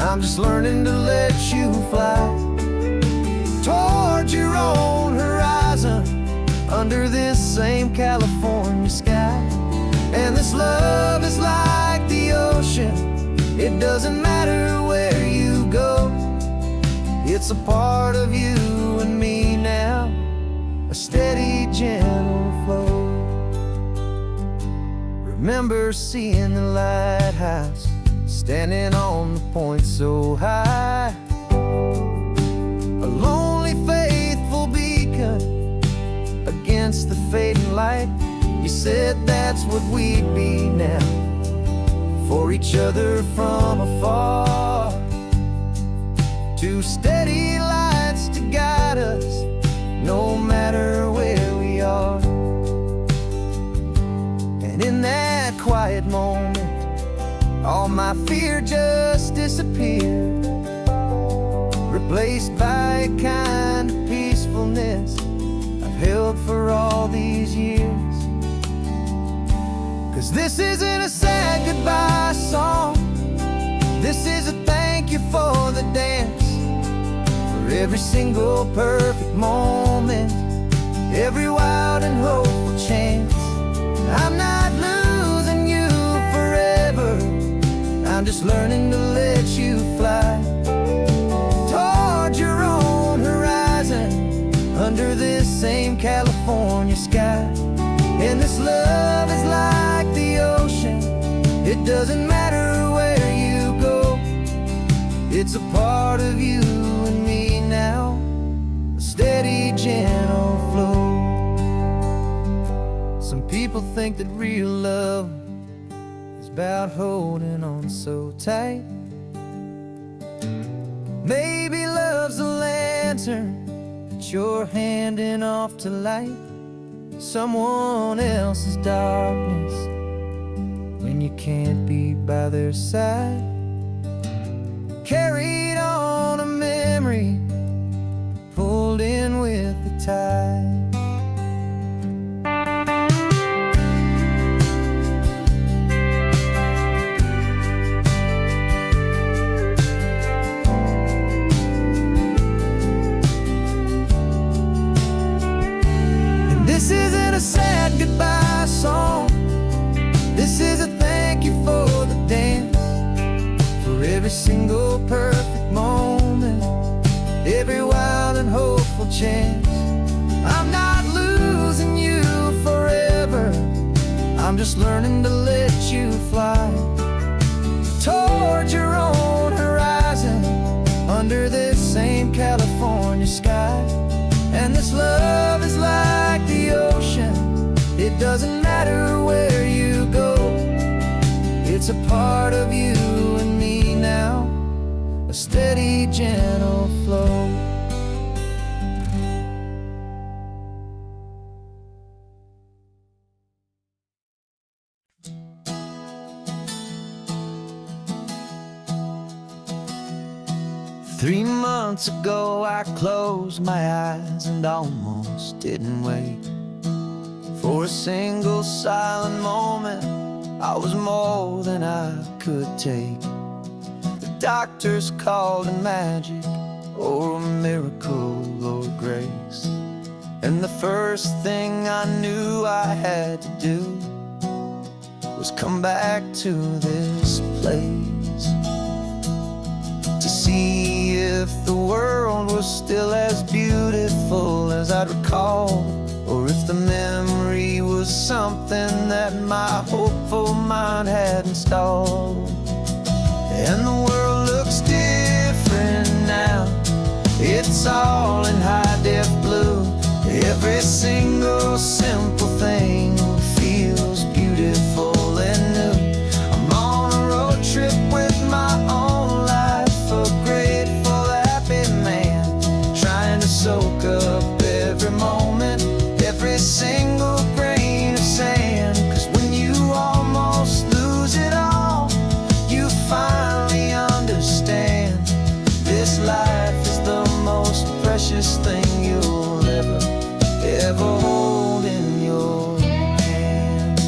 I'm just learning to let you fly towards your own horizon, under this same California sky. And this love is like the ocean, it doesn't matter where you go, it's a part of you and me now, a steady, gentle flow. Remember seeing the lighthouse, standing on the point so high, a lonely, faithful beacon against the fading light. You said that's what we'd be now, for each other from afar. Two steady lights to guide us, no matter where we are. And in that quiet moment, all my fear just disappeared, replaced by a kind of peacefulness I've held for all these years. 'Cause this isn't a sad goodbye song, this is a thank you for the dance, for every single perfect moment, every wild and hopeful chance. I'm not losing you forever, I'm just learning to let you fly towards your own horizon, under this same California sky. And this love is like the ocean, it doesn't matter where you go, it's a part of you and me now, a steady, gentle flow. Some people think that real love is about holding on so tight. Maybe love's a lantern that you're handing off to light someone else's darkness when you can't be by their side. Carried on a memory, pulled in with the tide. This isn't a sad goodbye song, this is a thank you for the dance, for every single perfect moment, every wild and hopeful chance. I'm not losing you forever, I'm just learning to let you fly towards your own horizon, under this same California sky. And this love is like the ocean, it doesn't matter where you go, it's a part of you and me now, a steady, gentle flow. 3 months ago I closed my eyes and almost didn't wait for a single silent moment. I was more than I could take. The doctors called it magic, or a miracle, or grace. And the first thing I knew I had to do was come back to this place, to see if the world was still as beautiful as I'd recall, or if the memory was something that my hopeful mind had installed. And the world looks different now. It's all in high-def blue. Every single simple thing feels beautiful and new. I'm on a road trip with my own life, a grateful, happy man, trying to soak up every moment, every single grain of sand. 'Cause when you almost lose it all, you finally understand this life is the most precious thing you'll ever hold in your hand.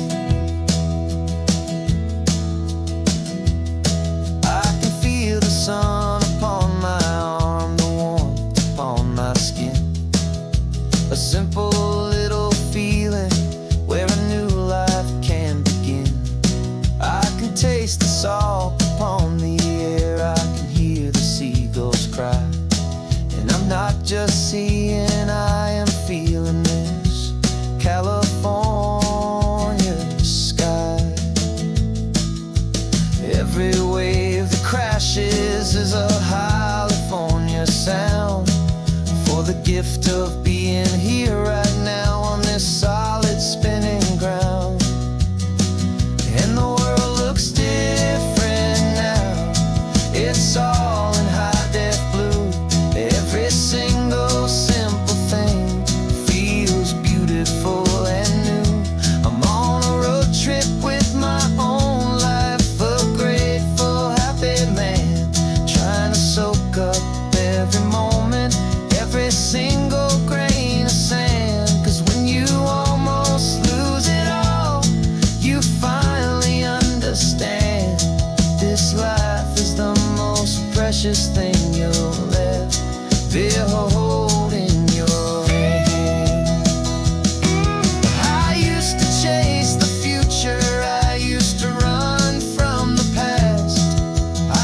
I can feel the sun upon my arm, the warmth upon my skin, a simple little feeling where a new life can begin. I can taste the salt upon the air, I can hear the seagulls cry, and I'm not just seeing, I am feeling this California sky. Every wave that crashes is a California sound, for the gift of being here right now on this solid spinning ground. And the world looks different now. It's all in high-def blue. Every single simple thing feels beautiful and new. I'm on a road trip with my own life, a grateful, happy man, trying to soak up every moment, every single grain of sand. 'Cause when you almost lose it all, you finally understand this life is the most precious thing you'll ever hold in your hand. I used to chase the future, I used to run from the past.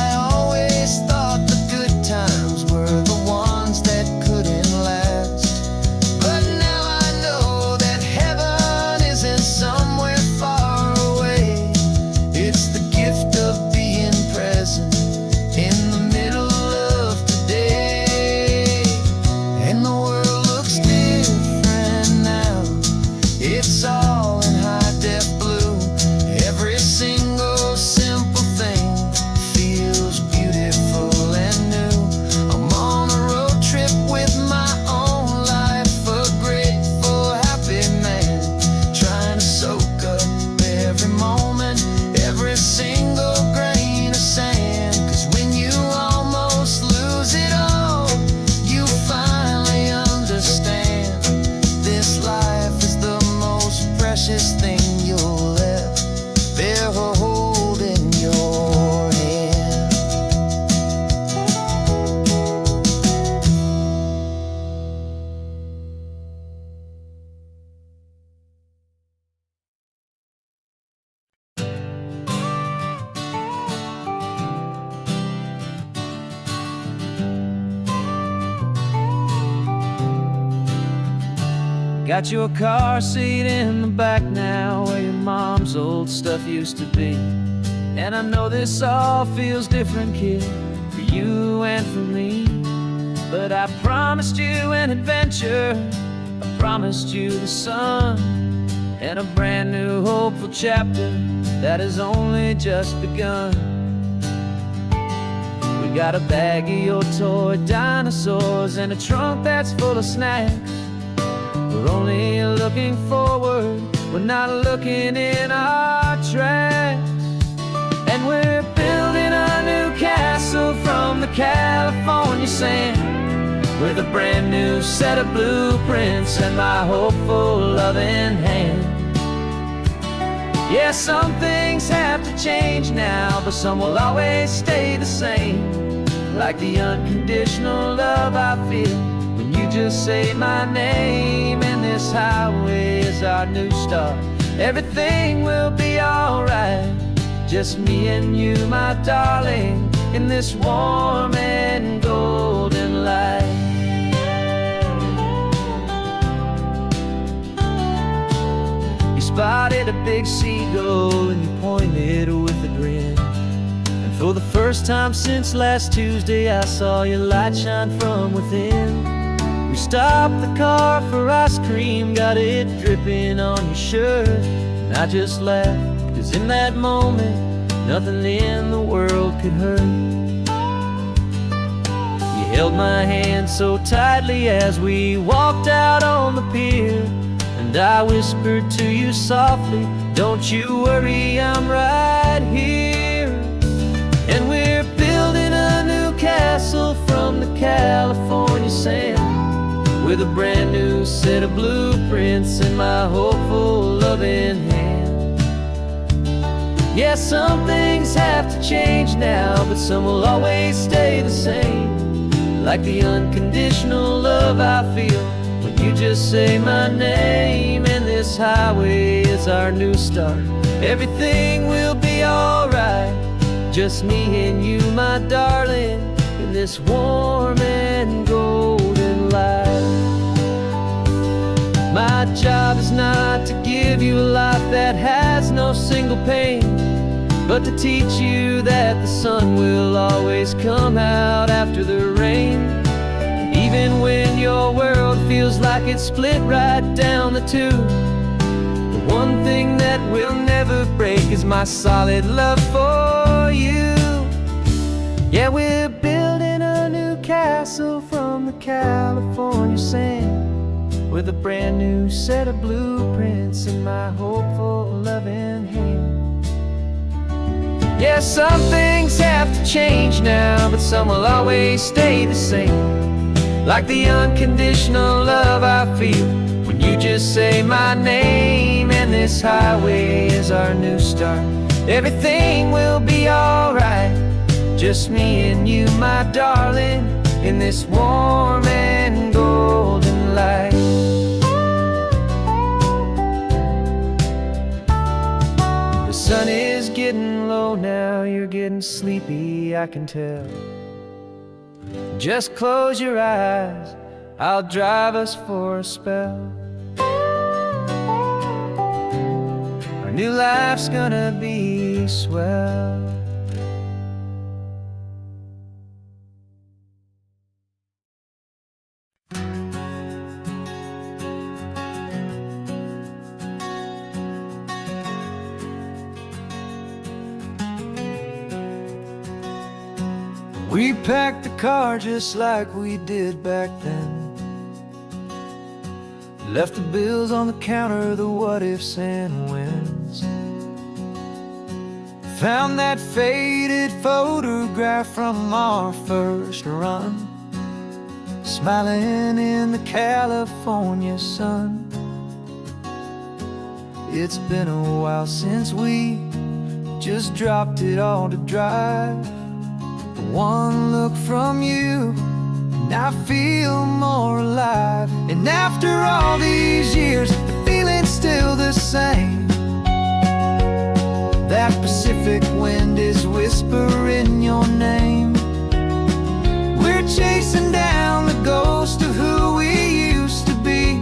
I always thought the good times were the ones that couldn't last. But now I know that heaven isn't somewhere far away. It's the gift of being present in the middle of today. And the world looks different now. It's all in high-def blue. Every single simple thing feels beautiful and new. I'm on a road trip with my own life, a grateful, happy man, trying to soak up every moment, every single grain of sand. 'Cause when you almost lose it all, you finally understand this life is the most precious thing you'll ever hold in your hand. Got your car seat in the back now, where your mom's old stuff used to be. And I know this all feels different, kid, for you and for me. But I promised you an adventure, I promised you the sun, and a brand new hopeful chapter that has only just begun. We got a bag of your toy dinosaurs and a trunk that's full of snacks. We're only looking forward, we're not looking in our tracks. And we're building a new castle from the California brand new set of blueprints and my hopeful loving hand. Yeah, some things have to change now, but some will always stay the same. Like the unconditional love I feel when you just say my name. And this highway is our new start. Everything will be alright. Just me and you, my darling, in this warm and golden light. You spotted a big seagull and you pointed with a grin. And for the first time since last Tuesday, I saw your light shine from within. We stopped the car for ice cream, got it dripping on your shirt. And I just laughed, 'cause in that moment, nothing in the world could hurt. You held my hand so tightly as we walked out on the pier. And I whispered to you softly, don't you worry, I'm right here. And we're building a new castle from the California sand, with a brand new set of blueprints in my hopeful loving hand. Yeah, some things have to change now, but some will always stay the same. Like the unconditional love I feel when you just say my name. And this highway is our new start. Everything will be alright. Just me and you, my darling, in this warm and golden light. My job is not to give you a life that has no single pain, but to teach you that the sun will always come out after the rain. Even when your world feels like it's split right down the two, the one thing that will never break is my solid love for you. Yeah, we're building a new castle from the California sand, with a brand new set of blueprints in my hopeful loving hand. Yeah, some things have to change now, but some will always stay the same. Like the unconditional love I feel when you just say my name. And this highway is our new start. Everything will be alright. Just me and you, my darling, in this warm and golden light. The sun is getting low now, you're getting sleepy, I can tell. Just close your eyes, I'll drive us for a spell. Our new life's gonna be swell. We packed the car just like we did back then. Left the bills on the counter, the what ifs and whens. Found that faded photograph from our first run, smiling in the California sun. It's been a while since we just dropped it all to drive. One look from you and I feel more alive. And after all these years, the feeling's still the same. That Pacific wind is whispering your name. We're chasing down the ghost of who we used to be,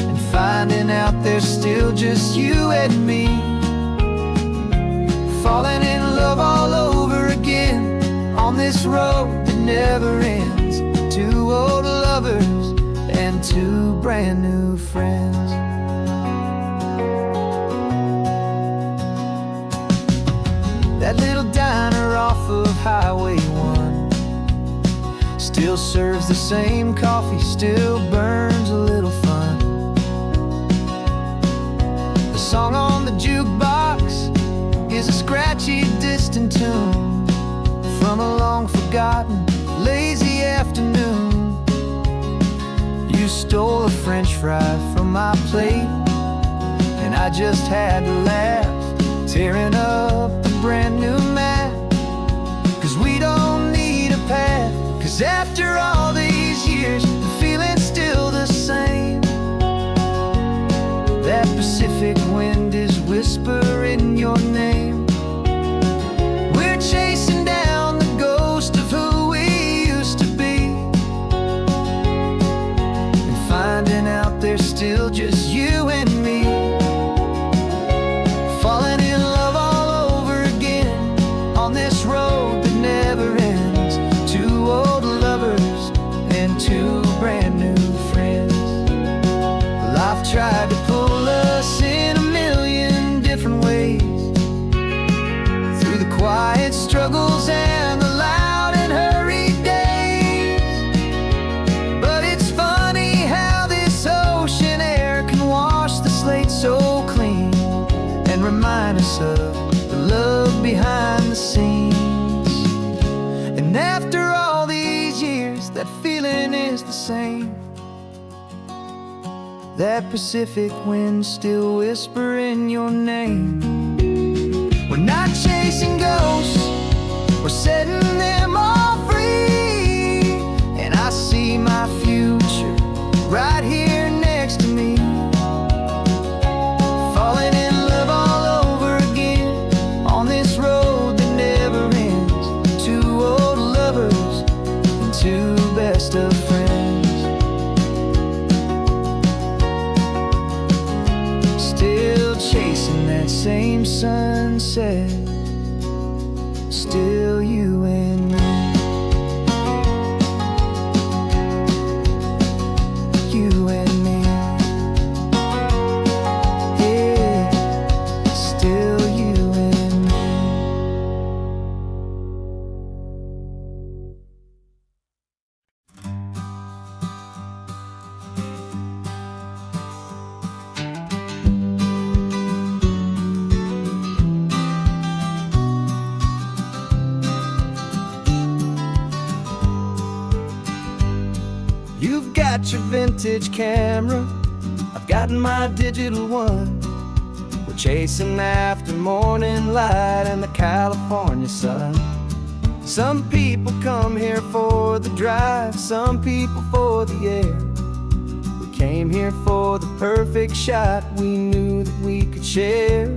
and finding out there's still just you and me. Falling in love all over again on this road that never ends. Two old lovers and two brand new friends. That little diner off of Highway 1 still serves the same coffee, still burns a little fun. The song on the jukebox is a scratchy, distant tune from a long-forgotten, lazy afternoon. You stole a French fry from my plate, and I just had to laugh, tearing up the brand new map. 'Cause we don't need a path, 'cause after all these years, the feeling's still the same. That Pacific wind is whispering your name. We're chasing down the ghost of who we used to be, and finding out there's still just you and me. Falling in love all over again on this road that never ends. Two old lovers and two brand new friends. Life tried to pull us in a million different ways, through the quiet struggles and the loud and hurried days. But it's funny how this ocean air can wash the slate so clean, and remind us of the love behind the scenes. And after all these years, that feeling is the same. That Pacific wind still whispering your name. We're not chasing ghosts, we're setting them all free. And I see my future right here next to me. Falling in love all over again on this road that never ends. Two old lovers and two best of friends. Still chasing that same sunset, still you and me. You and me. Yeah, still you and me. You've got your vintage camera, I've got my digital one. We're chasing after morning light and the California sun. Some people come here for the drive, some people for the air. We came here for the perfect shot we knew that we could share.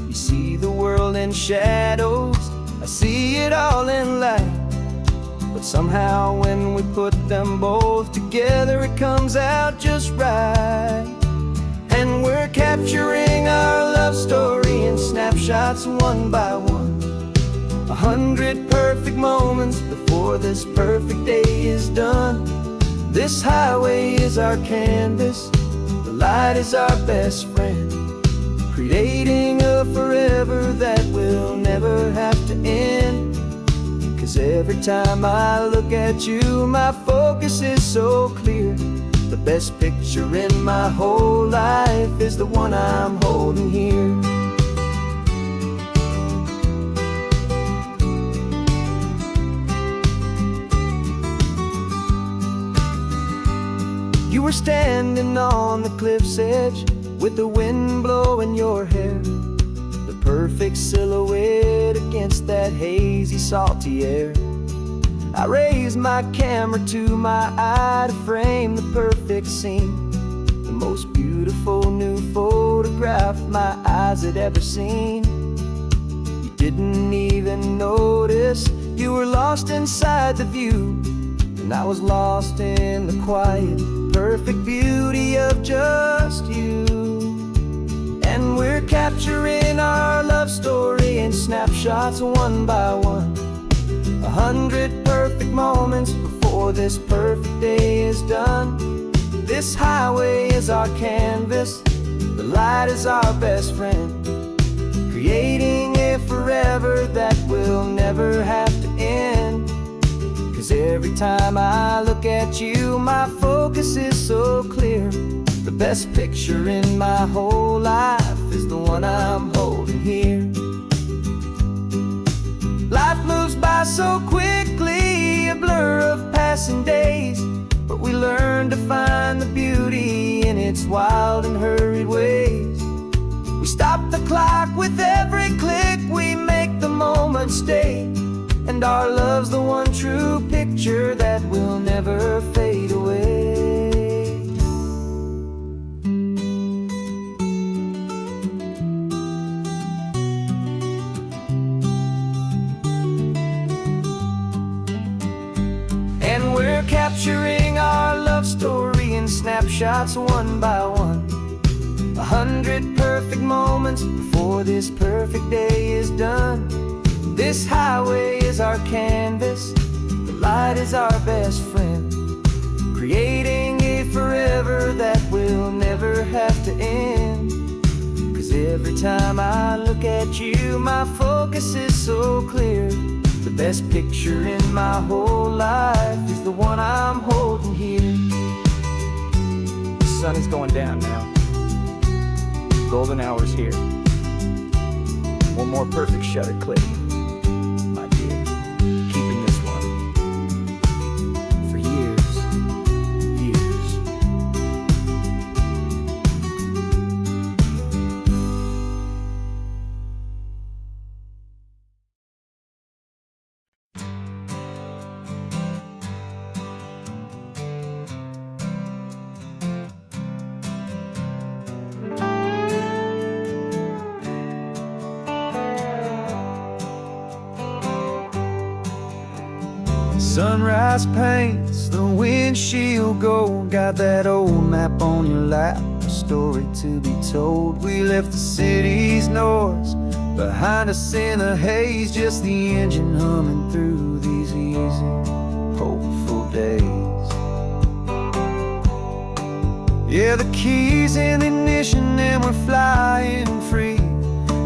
You see the world in shadows, I see it all in light. But somehow when we put them both together, it comes out just right. And we're capturing our love story in snapshots one by one. 100 perfect moments before this perfect day is done. This highway is our canvas, the light is our best friend, creating a forever that will never have to end. 'Cause every time I look at you, my focus is so clear. The best picture in my whole life is the one I'm holding here. You were standing on the cliff's edge with the wind blowing your hair, the perfect silhouette against that hazy, salty air. I raised my camera to my eye to frame the perfect scene, the most beautiful new photograph my eyes had ever seen. You didn't even notice you were lost inside the view, and I was lost in the quiet, perfect beauty of just you. And we're capturing our love story in snapshots one by one. 100 perfect moments before this perfect day is done. This highway is our canvas, the light is our best friend, creating a forever that will never have to end. 'Cause every time I look at you, my focus is so clear. The best picture in my whole life is the one I'm holding here. Life moves by so quickly, a blur of past passing days, but we learn to find the beauty in its wild and hurried ways. We stop the clock with every click, we make the moment stay, and our love's the one true picture that will never fade away. And we're capturing our love story in snapshots one by one. 100 perfect moments before this perfect day is done. This highway is our canvas, the light is our best friend, creating a forever that will never have to end. 'Cause every time I look at you, my focus is so clear. The best picture in my whole life is the one I'm holding here. The sun is going down now. Golden hour's here. One more perfect shutter click, my dear. Keeping this one for years, years. Sunrise paints the windshield gold. Got that old map on your lap, a story to be told. We left the city's noise behind us in the haze, just the engine humming through these easy, hopeful days. Yeah, the keys in the ignition and we're flying free,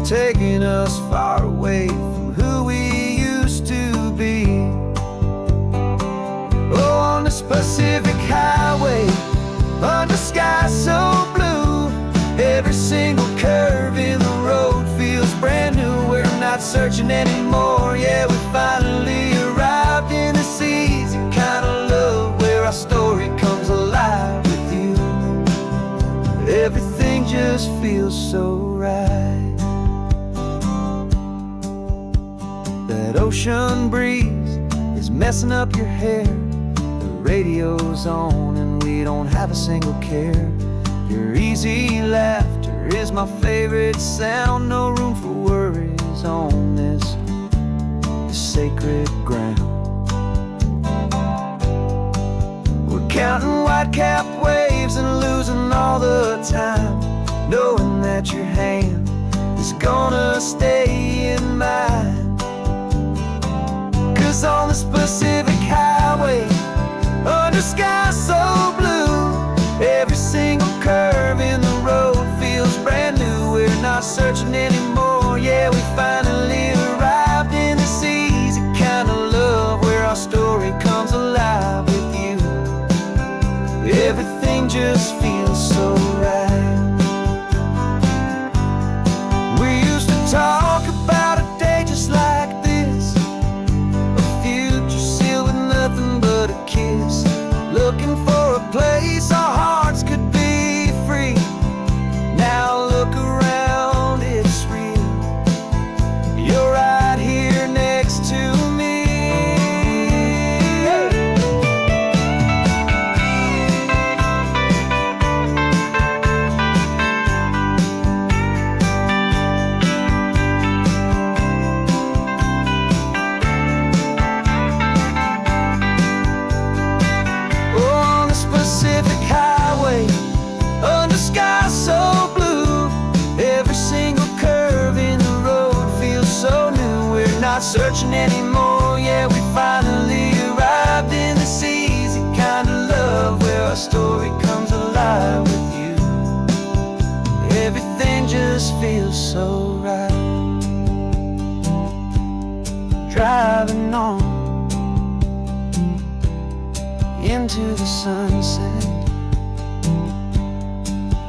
taking us far away from who we used to be. Oh, on this Pacific highway, under sky so blue, every single curve in the road feels brand new. We're not searching anymore, yeah, we finally arrived in this easy kind of love where our story comes alive with you. Everything just feels so right. That ocean breeze is messing up your hair, radio's on and we don't have a single care. Your easy laughter is my favorite sound. No room for worries on this sacred ground. We're counting white-capped waves and losing all the time, knowing that your hand is gonna stay in mine. 'Cause on this Pacific highway, under sky so blue, every single curve in the road feels brand new. We're not searching anymore, yeah, we finally arrived in this easy kind of love where our story comes alive with you. Everything just feels so right. We used to talk about a day just like this, a future sealed with nothing but a kiss, looking for a place our hearts could be free. Now look around, it's real. You're right here next to me. Pacific highway, under sky so blue, every single curve in the road feels so new. We're not searching anymore, yeah, we finally arrived in this easy kind of love where our story comes alive with you. Everything just feels so right. Driving on into the sunset,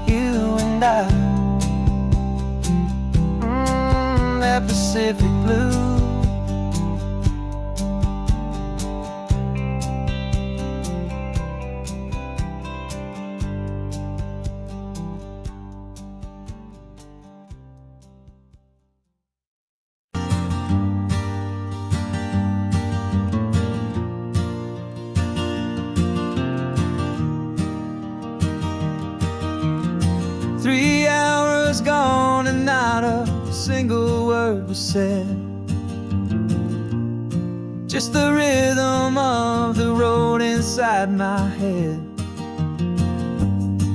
you and I, that Pacific blue. single word was said. Just the rhythm of the road inside my head.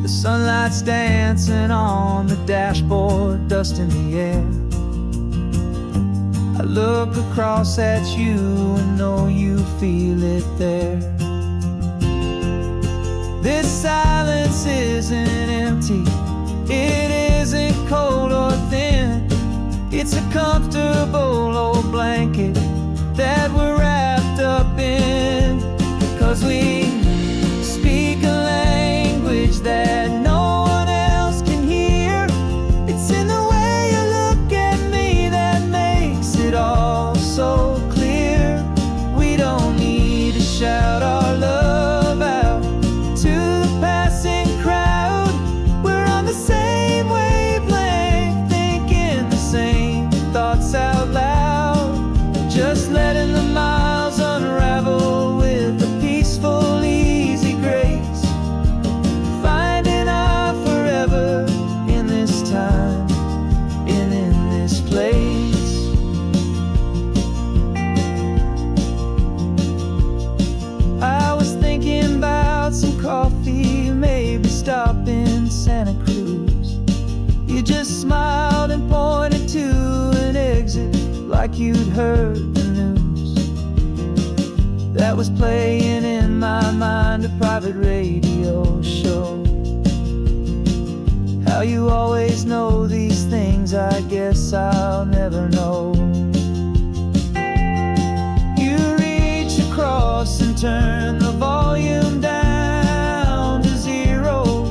The sunlight's dancing on the dashboard, dust in the air. I look across at you and know you feel it there. This silence isn't empty, it isn't cold or thin. It's a comfortable old blanket that we're wrapped up in. 'Cause we speak a language that no one else can hear. It's in the way you look at me that makes it all so clear. We don't need to shout our love out to the passing crowd. We're on the same wavelength, thinking the same thoughts out loud. Just letting the miles unravel with a peaceful, easy grace. Finding our forever in this time and in this place. I was thinking about some coffee, maybe stop in Santa Cruz. You just smiled and pointed to an exit like you'd heard the news. That was playing in my mind, a private radio show. How you always know these things, I guess I'll never know. You reach across and turn the volume down to 0.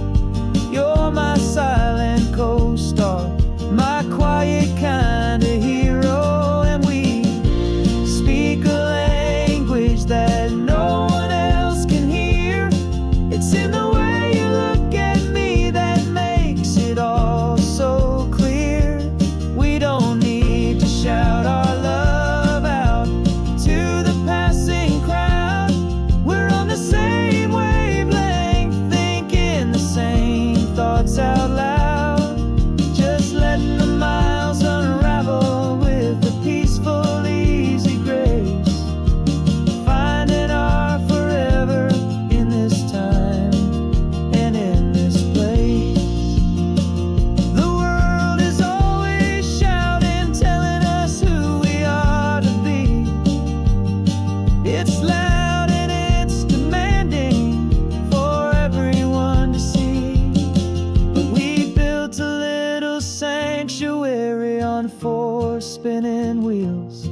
You're my silent co-star, my quiet kind of hero. That no one else can hear. It's in the way you look at me that makes it all so clear. We don't need to shout our love out to the passing crowd. We're on the same wavelength, thinking the same thoughts out loud. Just letting the miles unravel with a peaceful, easy grace. Spinning wheels,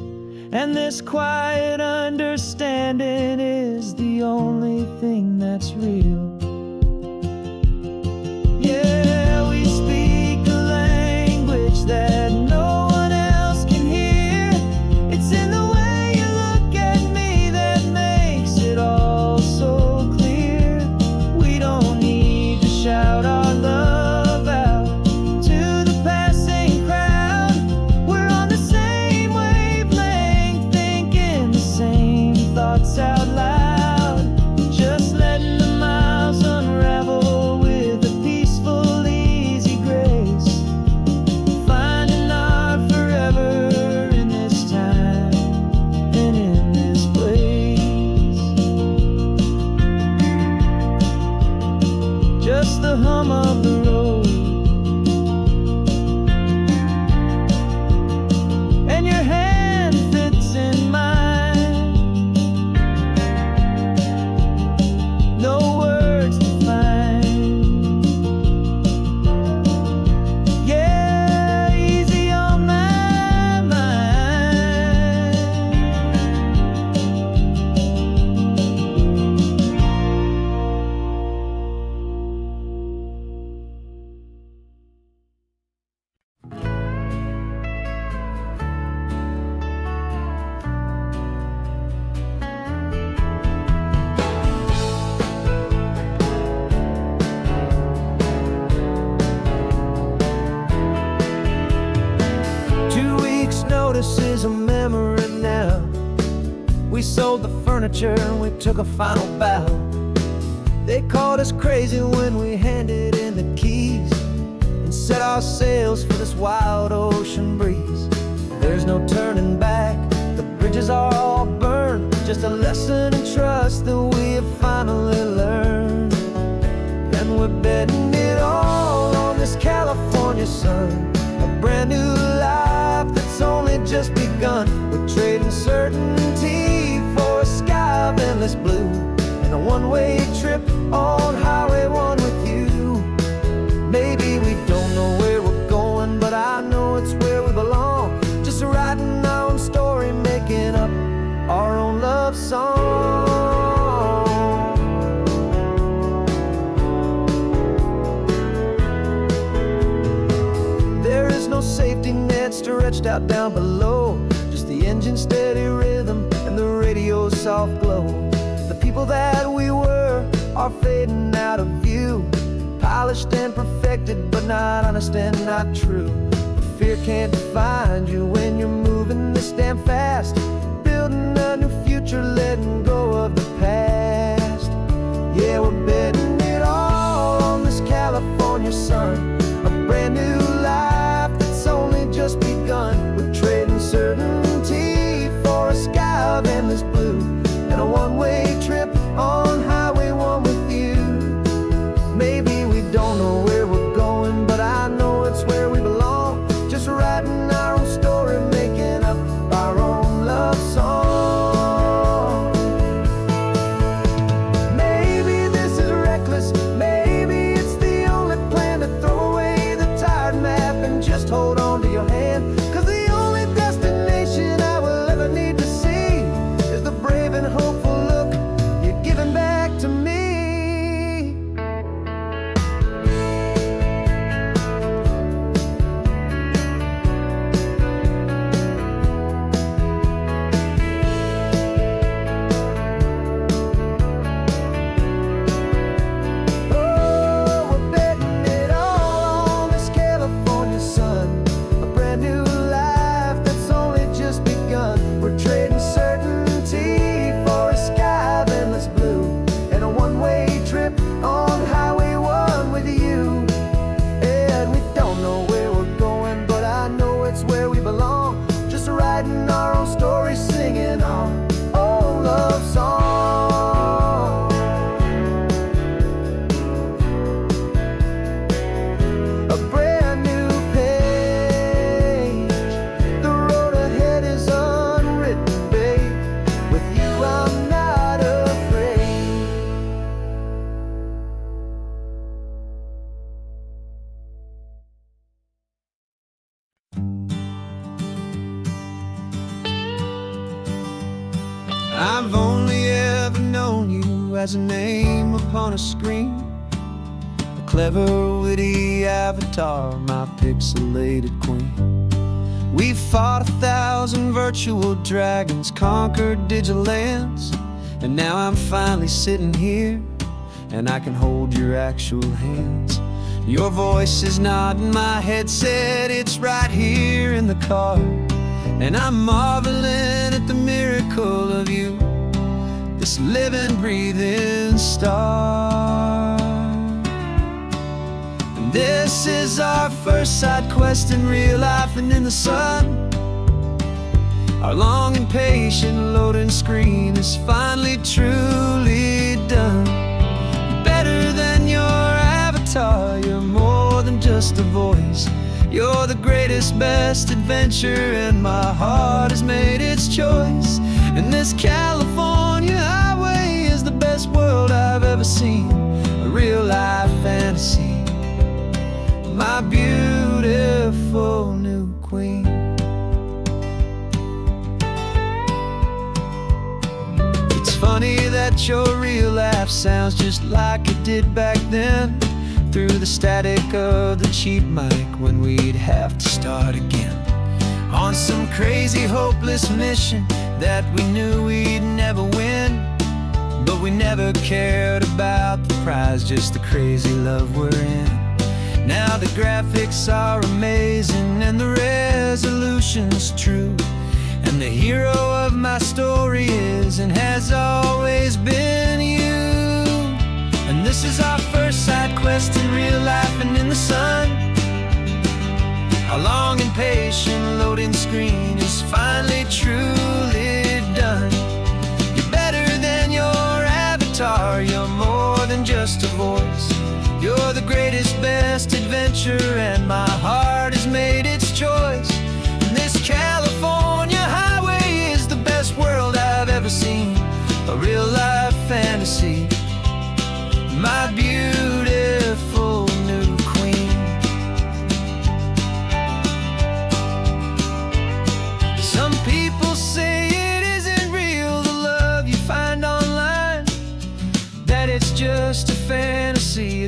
and this quiet understanding is the only thing that's real. Yeah, we speak a language that no one else can hear. It's in the way you look at me that makes it all so clear. We don't need to shout our love out to the passing crowd. We're on the same wavelength, thinking the same thoughts out loud. Just letting the miles unravel with a peaceful, easy grace. Finding our forever in this time and in this place. Just the hum of the road and your hand fits in mine. No words to find. Yeah, easy on my mind. This is a memory now. We sold the furniture and we took a final bow. They called us crazy when we handed in the keys and set our sails for this wild ocean breeze. There's no turning back, the bridges are all burned. Just a lesson in trust that we have finally learned. And we're betting it all on this California sun, a brand new life that's only just begun. We're trading certainty for a sky of endless blue, and a one-way trip on Highway 1 with you. Maybe we don't know where we're going, but I know it's where we belong. Just writing our own story, making up our own love song. There is no safety net stretched out down below, just the engine's steady rhythm and the radio's soft glow. The people that we were are fading out of view, polished and perfected, but not honest and not true. Fear can't define you when you're moving this damn fast, building a new future, letting go of the past. Yeah, we're betting it all on this California sun, a brand new life that's only just begun. We're trading certainty for a sky of endless blue, and a one-way trip on Highway 1 with you. Maybe we don't know where we're going, but I know it's where we belong. Just writing our own story, making up our own love song. Maybe this is reckless, maybe it's the only plan to throw away the tired map and just hold on to your hand. 'Cause the only destination I will ever need to see is the brave and hopeful look you're giving back to me. I've only ever known you as a name upon a screen, a clever, witty avatar, my pixelated queen. We fought 1,000 virtual dragons, conquered digital lands, and now I'm finally sitting here, and I can hold your actual hands. Your voice is not in my headset, it's right here in the car, and I'm marveling at the miracle of you, this living, breathing star. And this is our first side quest in real life and in the sun. Our long and patient loading screen is finally truly done. Better than your avatar, you're more than just a voice. You're the greatest, best adventure, and my heart has made its choice. And this California highway is the best world I've ever seen, a real life fantasy, my beautiful new queen. It's funny that your real life sounds just like it did back then, through the static of the cheap mic when we'd have to start again, on some crazy hopeless mission that we knew we'd never win. But we never cared about the prize, just the crazy love we're in. Now the graphics are amazing and the resolution's true, and the hero of my story is and has always been you. And this is our first side quest in real life and in the sun,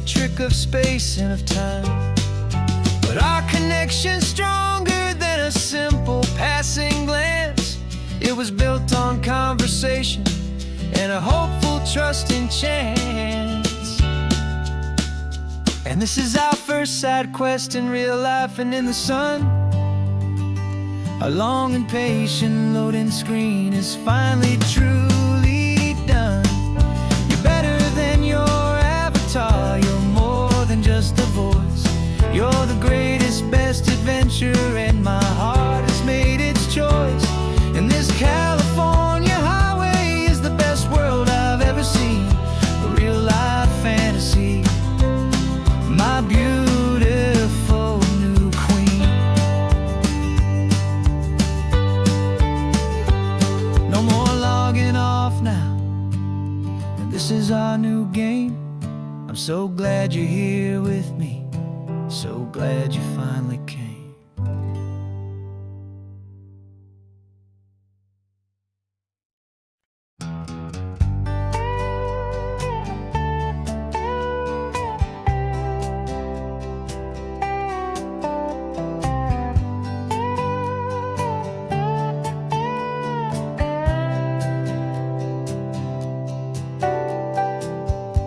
a trick of space and of time. But our connection's stronger than a simple passing glance. It was built on conversation and a hopeful, trusting chance. And this is our first side quest in real life and in the sun. Our long and patient loading screen is finally truly done. You're better than your avatar, you're more than just a voice. You're the greatest, best adventure, and my heart has made its choice. And this California highway is the best world I've ever seen. A real life fantasy, my beautiful new queen. No more logging off now, and this is our new game. I'm so glad you're here with me. So glad you finally came.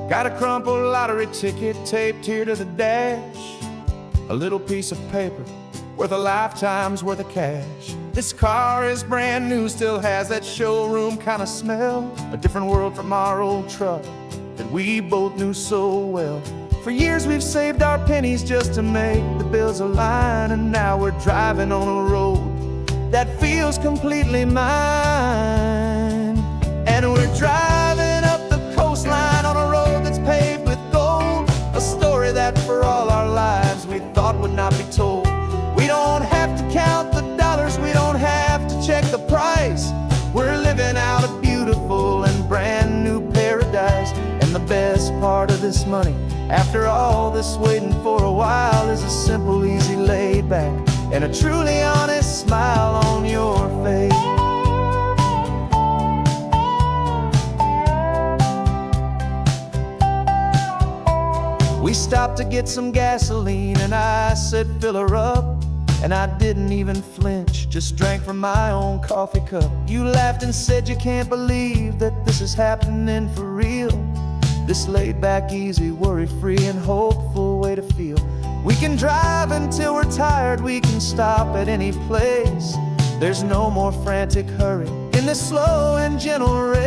Got a crumpled lottery ticket taped here to the dash. A little piece of paper worth a lifetime's worth of cash. This car is brand new, still has that showroom kind of smell. A different world from our old truck that we both knew so well. For years we've saved our pennies just to make the bills align, and now we're driving on a road that feels completely mine. And we're driving up the coastline on a road that's paved with gold. A story that for all our lives we thought would not be told. We don't have to count the dollars, we don't have to check the price. We're living out a beautiful and brand new paradise. And the best part of this money, after all this waiting for a while, is a simple, easy, laid back, and a truly honest smile on your face. We stopped to get some gasoline, and I said, fill her up. And I didn't even flinch, just drank from my own coffee cup. You laughed and said you can't believe that this is happening for real. This laid back, easy, worry-free and hopeful way to feel. We can drive until we're tired, we can stop at any place. There's no more frantic hurry in this slow and gentle race.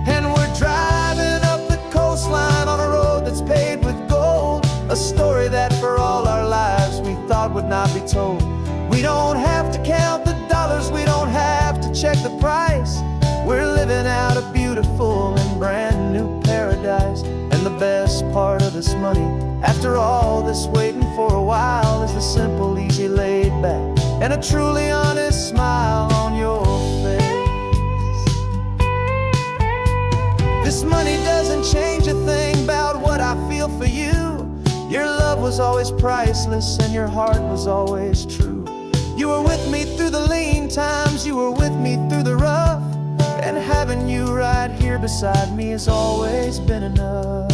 And we're driving up the coastline on a road that's paved with gold. A story that for all our lives we thought would not be told. We don't have to count the dollars, we don't have to check the price. We're living out a beautiful and brand new paradise. And the best part of this money, after all this waiting for a while, is the simple, easy, laid back, and a truly honest smile on your face. This money doesn't change a thing about what I feel for you. Your love was always priceless and your heart was always true. You were with me through the lean times, you were with me through the rough. And having you right here beside me has always been enough.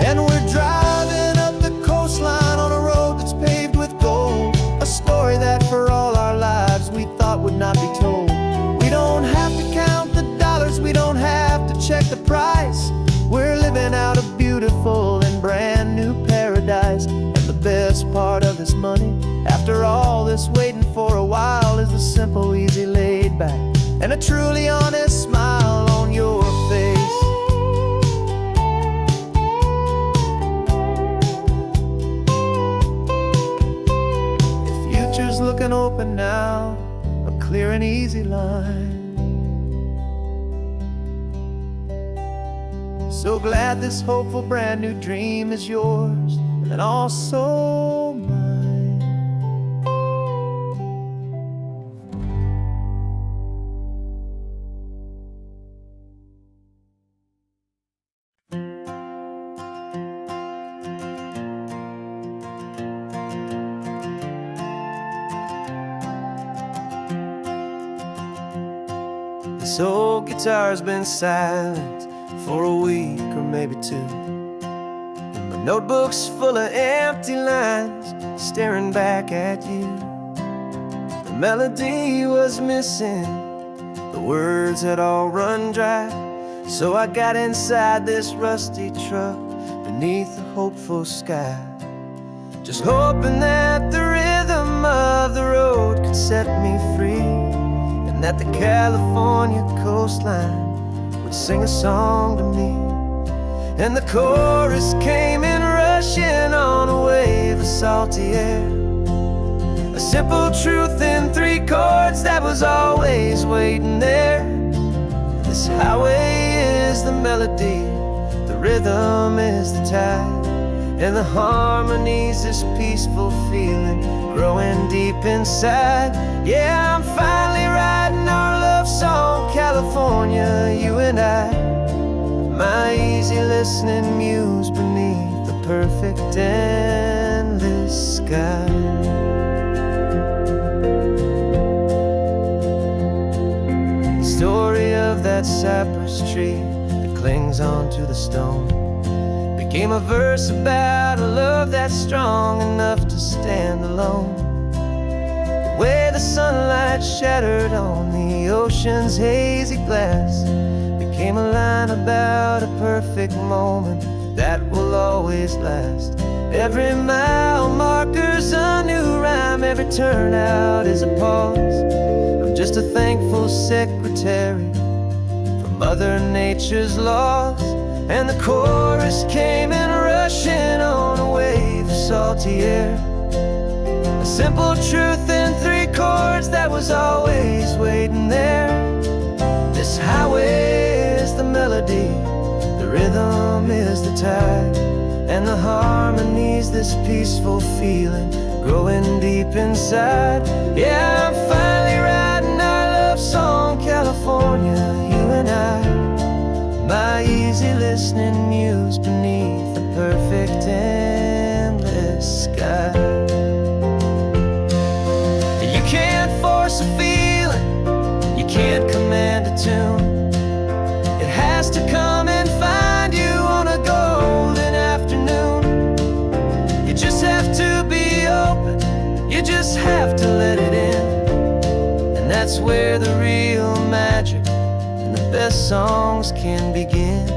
And we're driving up the coastline on a road that's paved with gold. A story that for all our lives we thought would not be told. We don't have to count the dollars, we don't have to check the price. We're living out a beautiful and brand new paradise. And the best part of this money, after all this waiting for a while, is the simple, easy, laid back, and a truly honest smile on your face. The future's looking open now, a clear and easy line. So glad this hopeful brand new dream is yours, and also mine. This old guitar's been silent for a week or maybe two, and my notebook's full of empty lines staring back at you. The melody was missing, the words had all run dry, so I got inside this rusty truck beneath the hopeful sky, just hoping that the rhythm of the road could set me free, and that the California coastline would sing a song to me. And the chorus came in rushing on a wave of salty air, a simple truth in 3 chords that was always waiting there. This highway is the melody, the rhythm is the tide, and the harmony's this peaceful feeling growing deep inside. Yeah, I'm finally writing our love song, California, you and I, my easy listening muse beneath the perfect endless sky. The story of that cypress tree that clings onto the stone became a verse about a love that's strong enough to stand alone. The way the sunlight shattered on the ocean's hazy glass became a line about a perfect moment that will always last. Every mile marker's a new rhyme, every turnout is a pause. I'm just a thankful secretary for Mother Nature's laws. And the chorus came in rushing on a wave of salty air, a simple truth in 3 chords that was always waiting there. This highway is the melody, the rhythm is the tide, and the harmony's this peaceful feeling growing deep inside. Yeah, I'm finally writing our love song, California, you and I, my easy listening muse beneath the perfect endless sky. You can't force a feeling, you can't command a tune. It has to come and find you on a golden afternoon. You just have to be open, you just have to let it in, and that's where the real magic, the best songs can begin.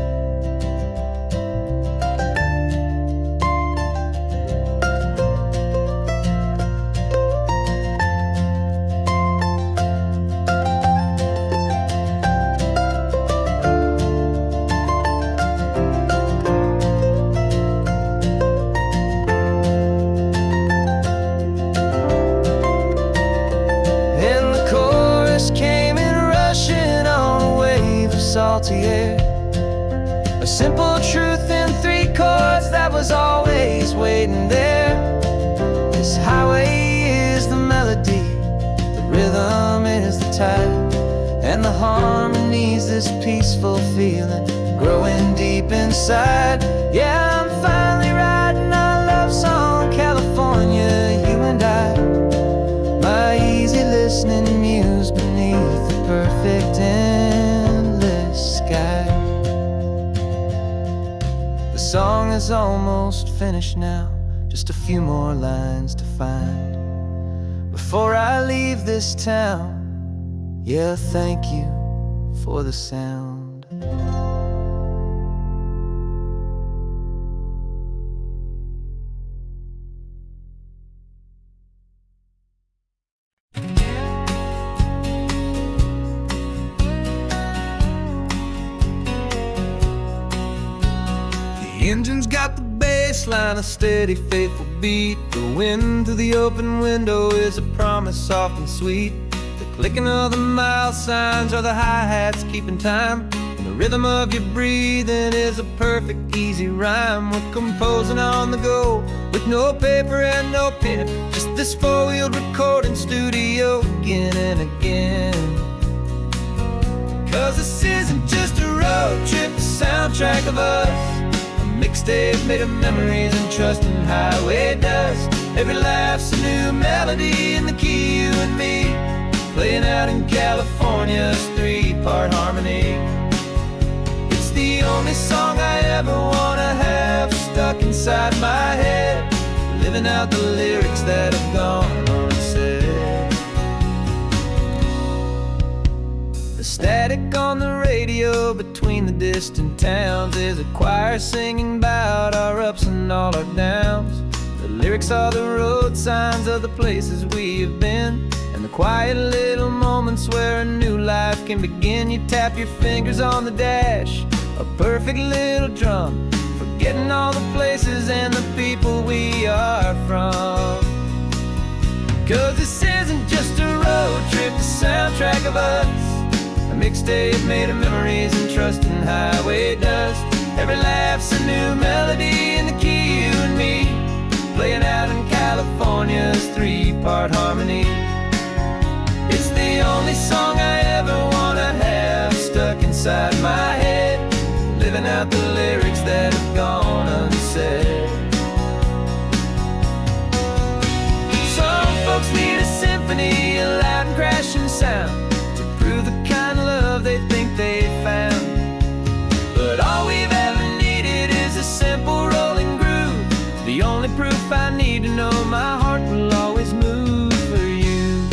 And the chorus came in rushing on a wave of salty air, a simple truth in 3 chords that was always waiting there. This highway is the melody, the rhythm is the tide, and the harmony's this peaceful feeling growing deep inside. Yeah, I'm finally writing our love song, California, you and I, my easy listening muse beneath the perfect endless sky. The song is almost finished now, just a few more lines to find before I leave this town. Yeah, thank you for the sound. The engine's got the bass line, a steady, faithful beat. The wind through the open window is a promise soft and sweet. The clicking of the mile signs are the hi-hats keeping time, and the rhythm of your breathing is a perfect, easy rhyme. We're composing on the go with no paper and no pen, just this 4-wheeled recording studio again and again. 'Cause this isn't just a road trip, the soundtrack of us, a mixtape made of memories and trust in highway dust. Every laugh's a new melody in the key, you and me. playing out in California's 3-part harmony. It's the only song I ever wanna have stuck inside my head, living out the lyrics that have gone unsaid. The static on the radio between the distant towns is a choir singing about our ups and all our downs. The lyrics are the road signs of the places we have been, and the quiet little moments where a new life can begin. You tap your fingers on the dash, a perfect little drum, forgetting all the places and the people we are from. 'Cause this isn't just a road trip, the soundtrack of us, a mixtape made of memories and trust in highway dust. Every laugh's a new melody in the key, you and me, playing out in California's 3-part harmony. It's the only song I ever wanna have stuck inside my head, living out the lyrics that have gone unsaid. Some folks need a symphony, a loud and crashing sound, to prove the kind of love they think they found. But all we've ever needed is a simple rolling groove, the only proof I need to know my heart will always move for you.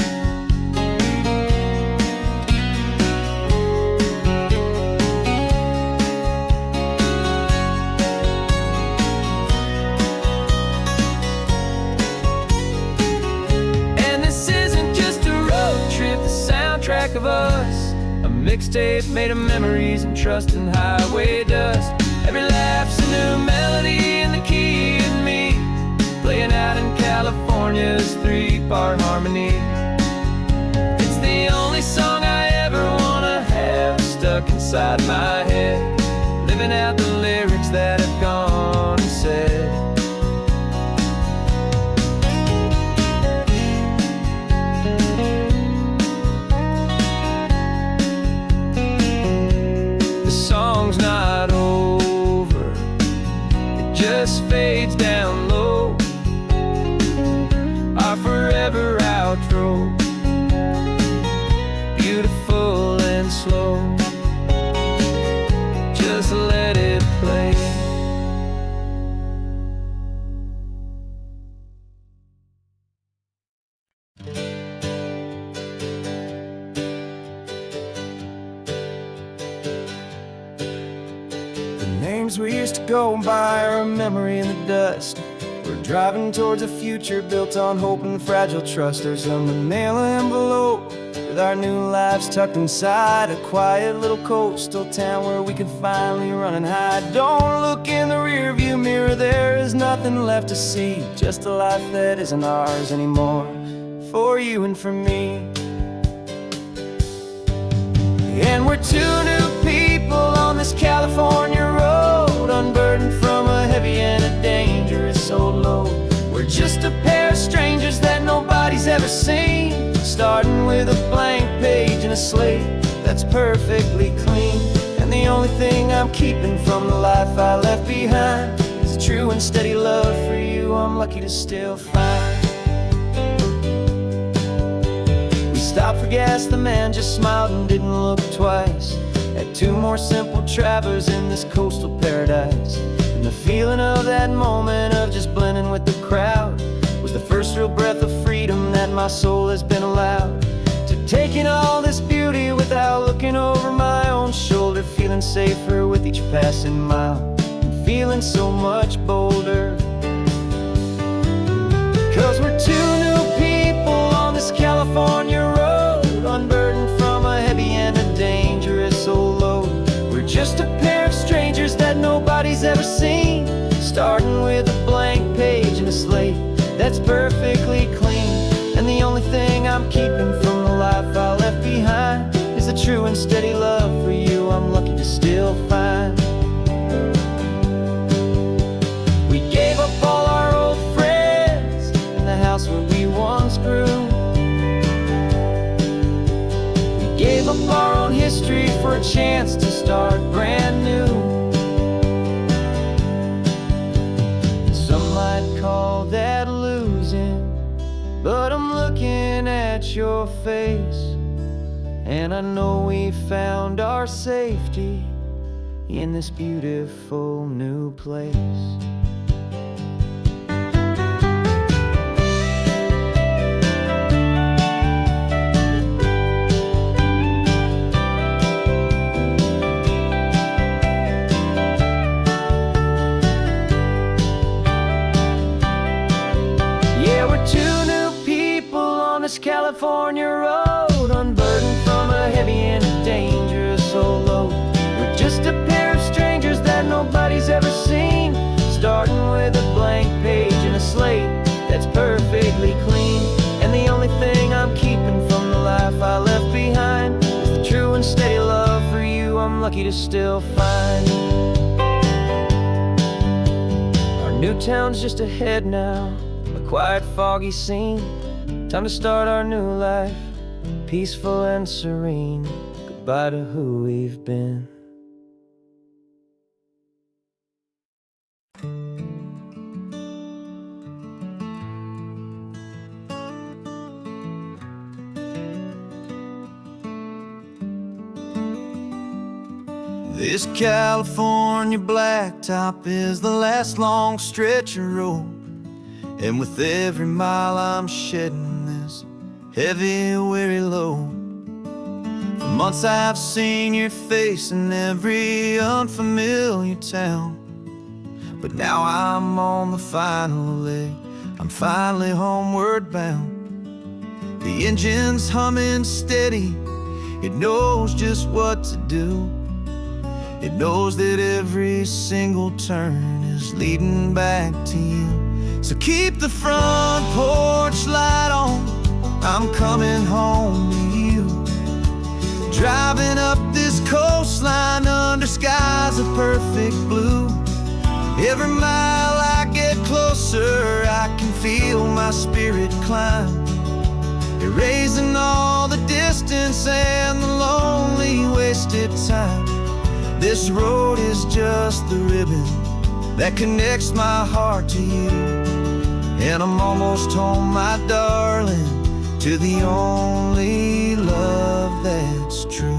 And this isn't just a road trip, the soundtrack of us, a mixtape made of memories and trust in highway dust. Every laugh's a new melody in the key and me, playing out in California's 3-part harmony. It's the only song I ever wanna have stuck inside my head, living out the lyrics that have gone unsaid. The song's not over, it just fades down low, our forever outro, beautiful and slow. Just let it play. The names we used to go by are a memory in the dust. We're driving towards a future built on hope and fragile trust. There's a manila envelope with our new lives tucked inside, a quiet little coastal town where we could finally run and hide. Don't look in the rearview mirror, there is nothing left to see, just a life that isn't ours anymore, for you and for me. And we're two new people on this California road, unburdened from a heavy and a dangerous old load. We're just a pair of strangers that nobody's ever seen, starting with a blank page and a slate that's perfectly clean. And the only thing I'm keeping from the life I left behind is a true and steady love for you I'm lucky to still find. We stopped for gas, the man just smiled and didn't look twice. Had two more simple travelers in this coastal paradise, and the feeling of that moment of just blending with the crowd was the first real breath of freedom that my soul has been allowed to take in all this beauty without looking over my own shoulder, feeling safer with each passing mile and feeling so much bolder. 'Cause we're two new people on this California road, unburdened from a heavy and a dangerous old load. We're just a pair of strangers that nobody's ever seen, starting with a blank page and a slate that's perfectly clean. And the only thing I'm keeping from the life I left behind is a true and steady love for you I'm lucky to still find. We gave up all our old friends and the house where we once grew. We gave up our own history for a chance to start brand new. Some might call that losing, but I'm looking at at your face, and I know we found our safety in this beautiful new place. Yeah, we're two new people on this California road, unburdened from a heavy and dangerous old load. We're just a pair of strangers that nobody's ever seen, starting with a blank page and a slate that's perfectly clean. And the only thing I'm keeping from the life I left behind is the true and steady love for you I'm lucky to still find. Our new town's just ahead now, a quiet, foggy scene. Time to start our new life, peaceful and serene. Goodbye to who we've been. This California blacktop is the last long stretch of road, and with every mile I'm shedding this heavy, weary load. For months I've seen your face in every unfamiliar town, but now I'm on the final leg, I'm finally homeward bound. The engine's humming steady, it knows just what to do. It knows that every single turn is leading back to you. So keep the front porch light on, I'm coming home to you. Driving up this coastline under skies of perfect blue. Every mile I get closer, I can feel my spirit climb, erasing all the distance and the lonely wasted time. This road is just the ribbon that connects my heart to you, and I'm almost home, my darling, to the only love that's true.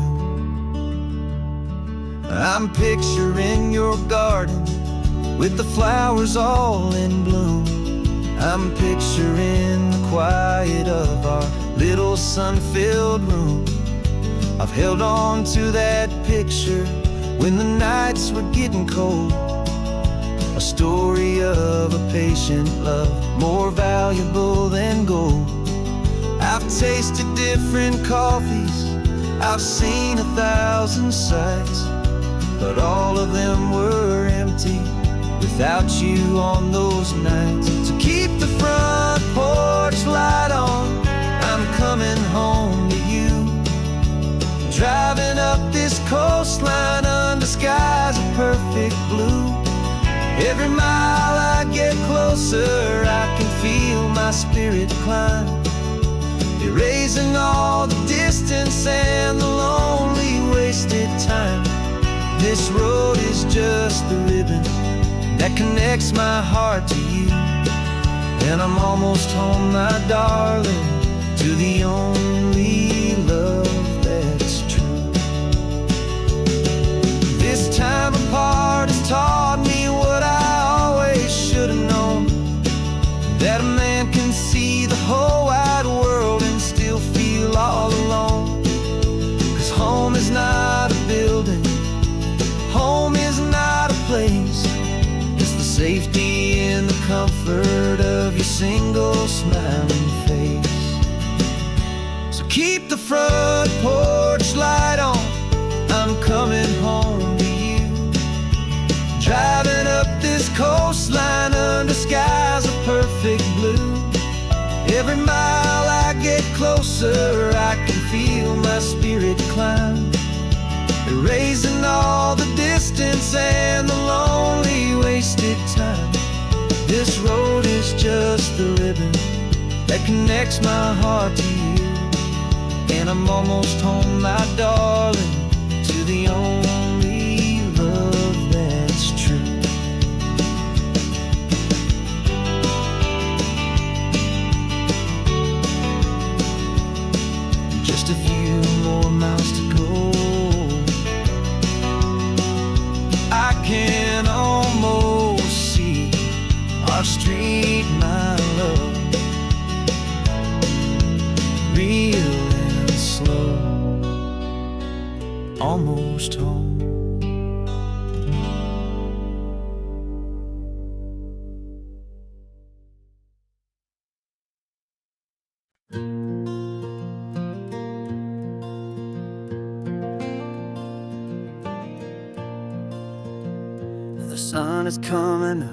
I'm picturing your garden with the flowers all in bloom. I'm picturing the quiet of our little sun-filled room. I've held on to that picture when the nights were getting cold, a story of a patient love, more valuable than gold. I've tasted different coffees, I've seen 1,000 sights, but all of them were empty without you on those nights. So keep the front porch light on, I'm coming home to you. Driving up this coastline under skies of perfect blue. Every mile I get closer, I can feel my spirit climb, erasing all the distance and the lonely wasted time. This road is just the ribbon that connects my heart to you, and I'm almost home, my darling, to the only love that's true. This time apart has taught me what I always should have known, that a man can see the whole wide world and still feel all alone. 'Cause home is not a building, home is not a place, it's the safety and the comfort of your single smiling face. So keep the front porch light on, I'm coming home to you. Driving up this coastline under skies of perfect blue. Every mile I get closer, I can feel my spirit climb, erasing all the distance and the lonely wasted time. This road is just the ribbon that connects my heart to you, and I'm almost home, my darling, to the only love that's true. just a few more miles to go. I can almost see our street, my love, real and slow, almost home. The sun is coming up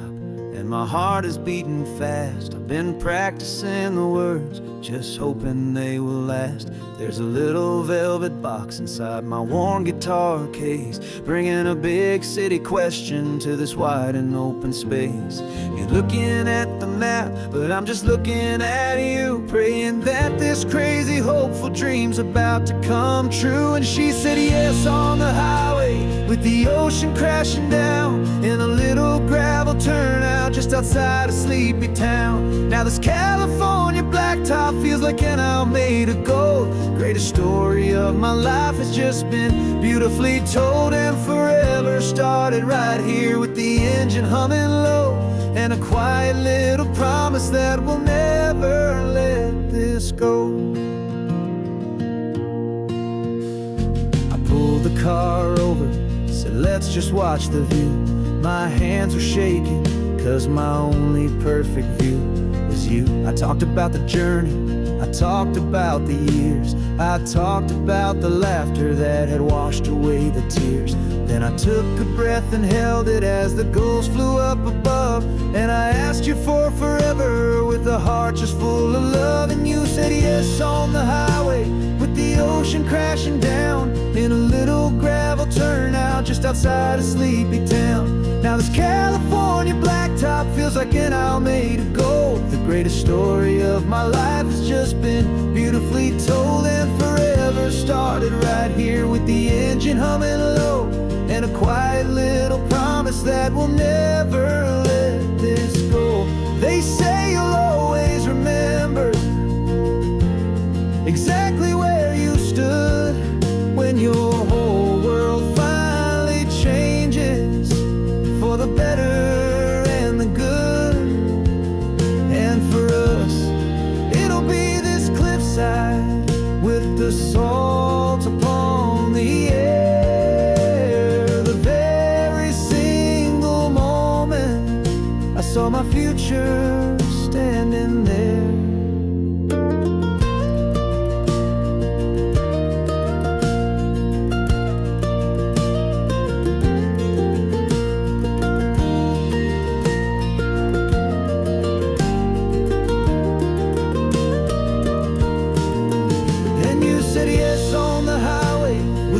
and my heart is beating fast. I've been practicing the words, just hoping they will last. There's a little velvet box inside my worn guitar case, bringing a big city question to this wide and open space. You're looking at the map, but I'm just looking at you, praying that this crazy hopeful dream's about to come true. And she said yes on the highway, with the ocean crashing down in a little gravel turnout just outside a sleepy town. Now this California blacktop feels like an isle made of gold. Greatest story of my life has just been beautifully told, and forever started right here with the engine humming low, and a quiet little promise that we'll never let this go. I pulled the car over, said let's just watch the view. My hands were shaking, cause my only perfect view was you. I talked about the journey, I talked about the years, I talked about the laughter that had washed away the tears. Then I took a breath and held it as the gulls flew up above, and I asked you for forever with a heart just full of love. And you said yes on the highway, with the ocean crashing down in a little gravel turnout just outside a sleepy town. Now this California blacktop feels like an isle made of gold. The greatest story of my life has just been beautifully told, and forever started right here with the engine humming low, and a quiet little promise that we'll never let this go. They say you'll always remember exactly where you stood when your whole world finally changes for the better and the good. And for us, it'll be this cliffside with the salt upon the air. The very single moment I saw my future standing there.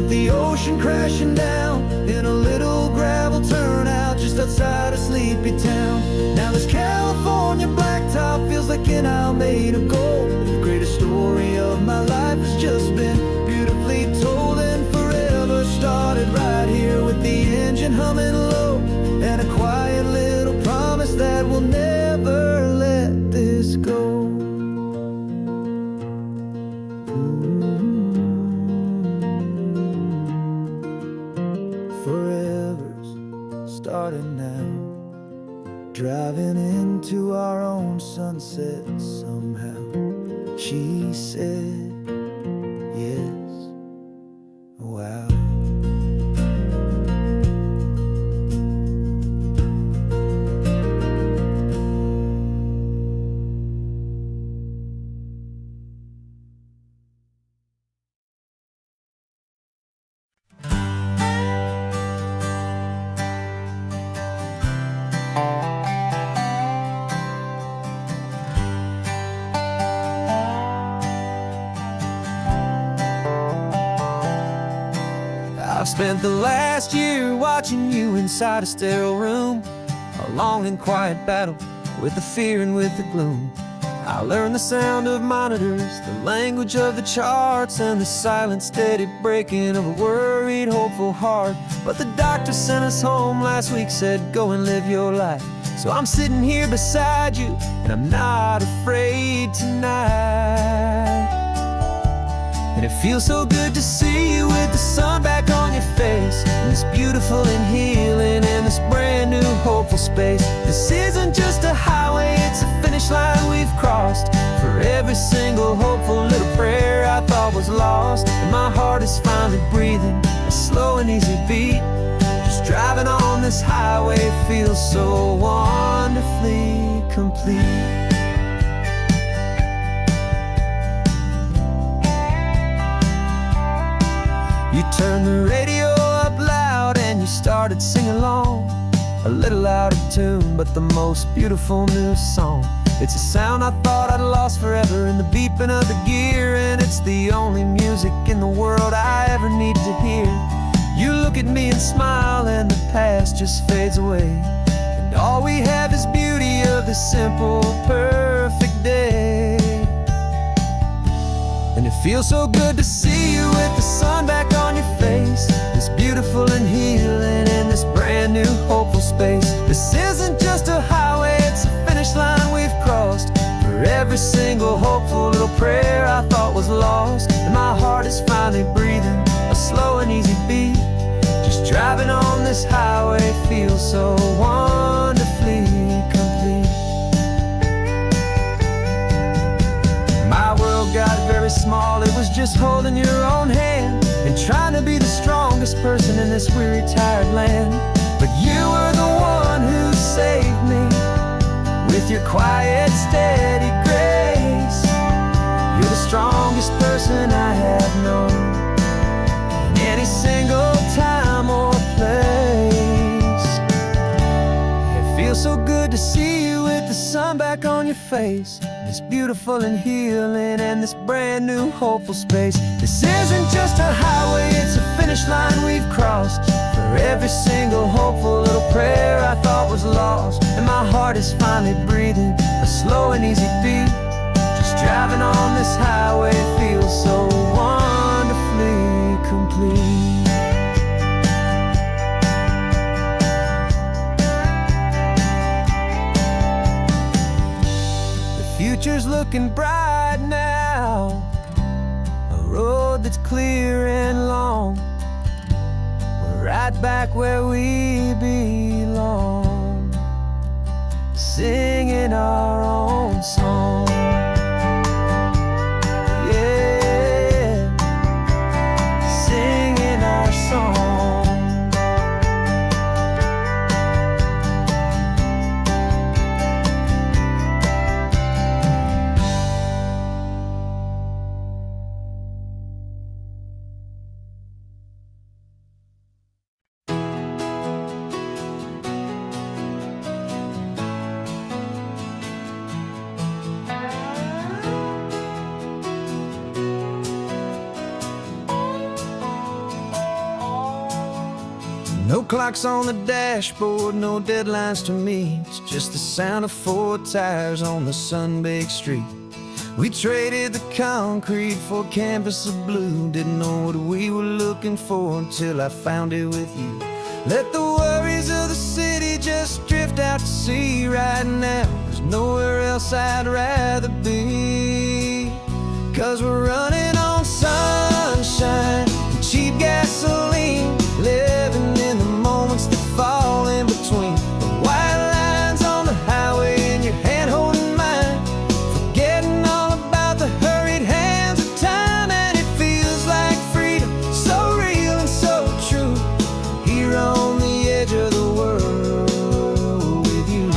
The ocean crashing down in a little gravel turnout just outside a sleepy town. Now this California blacktop feels like an isle made of gold. The greatest story of my life has just been beautifully told, and forever started right here with the engine humming low, and a quiet little promise that we'll never let this go. Starting now, driving into our own sunset somehow. She said yes, wow. I've spent the last year watching you inside a sterile room, a long and quiet battle with the fear and with the gloom. I learned the sound of monitors, the language of the charts, and the silent steady breaking of a worried, hopeful heart. But the doctor sent us home last week, said go and live your life. So I'm sitting here beside you, and I'm not afraid tonight. And it feels so good to see you with the sun back on your face, and this beautiful and healing in this brand new hopeful space. This isn't just a highway, it's a finish line we've crossed. For every single hopeful little prayer I thought was lost, and my heart is finally breathing a slow and easy beat. Just driving on this highway feels so wonderfully complete. You turned the radio up loud and you started singing along, a little out of tune, but the most beautiful new song. It's a sound I thought I'd lost forever in the beeping of the gear, and it's the only music in the world I ever need to hear. You look at me and smile and the past just fades away, and all we have is beauty of this simple, perfect day. And it feels so good to see you with the sun back on your face, this beautiful and healing in this brand new hopeful space. This isn't just a highway, it's a finish line we've crossed. For every single hopeful little prayer I thought was lost, and my heart is finally breathing a slow and easy beat. Just driving on this highway feels so wonderfully complete. My world got very small, it was just holding your own hand and trying to be the strongest person in this weary, tired land. But you were the one who saved me with your quiet, steady grace. You're the strongest person I have known in any single time or place. It feels so good to see you with the sun back on your face, this beautiful and healing and this brand new hopeful space. This isn't just a highway, it's a finish line we've crossed. For every single hopeful little prayer I thought was lost, and my heart is finally breathing a slow and easy beat. Just driving on this highway feels so wonderfully complete. Future's looking bright now, a road that's clear and long. We're right back where we belong, singing our own song. Yeah, singing our song. No clocks on the dashboard, no deadlines to meet, just the sound of 4 tires on the sun-baked street. We traded the concrete for a canvas of blue, didn't know what we were looking for until I found it with you. Let the worries of the city just drift out to sea right now. There's nowhere else I'd rather be, 'cause we're running on sunshine and cheap gasoline, living in the moments that fall in between. The white lines on the highway and your hand holding mine, forgetting all about the hurried hands of time. And it feels like freedom, so real and so true, here on the edge of the world with you.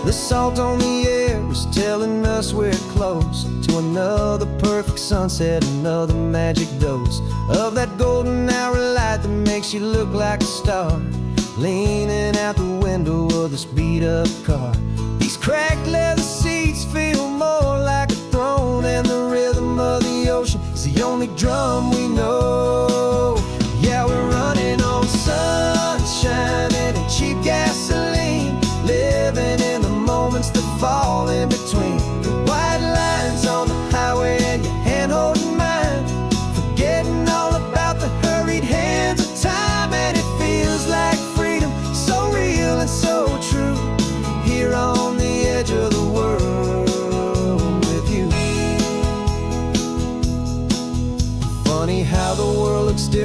The salt on the air is telling us we're close to another perfect sunset, another magic dose of that golden hour light that makes you look like a star, leaning out the window of this beat-up car. These cracked leather seats feel more like a throne, and the rhythm of the ocean is the only drum we know. Yeah, we're running on sunshine and a cheap gasoline, living in the moments that fall in between. The white lines on the highway and your hand holding mine, forgetting all about the hurried hands of time. And it feels like freedom, so real and so true, here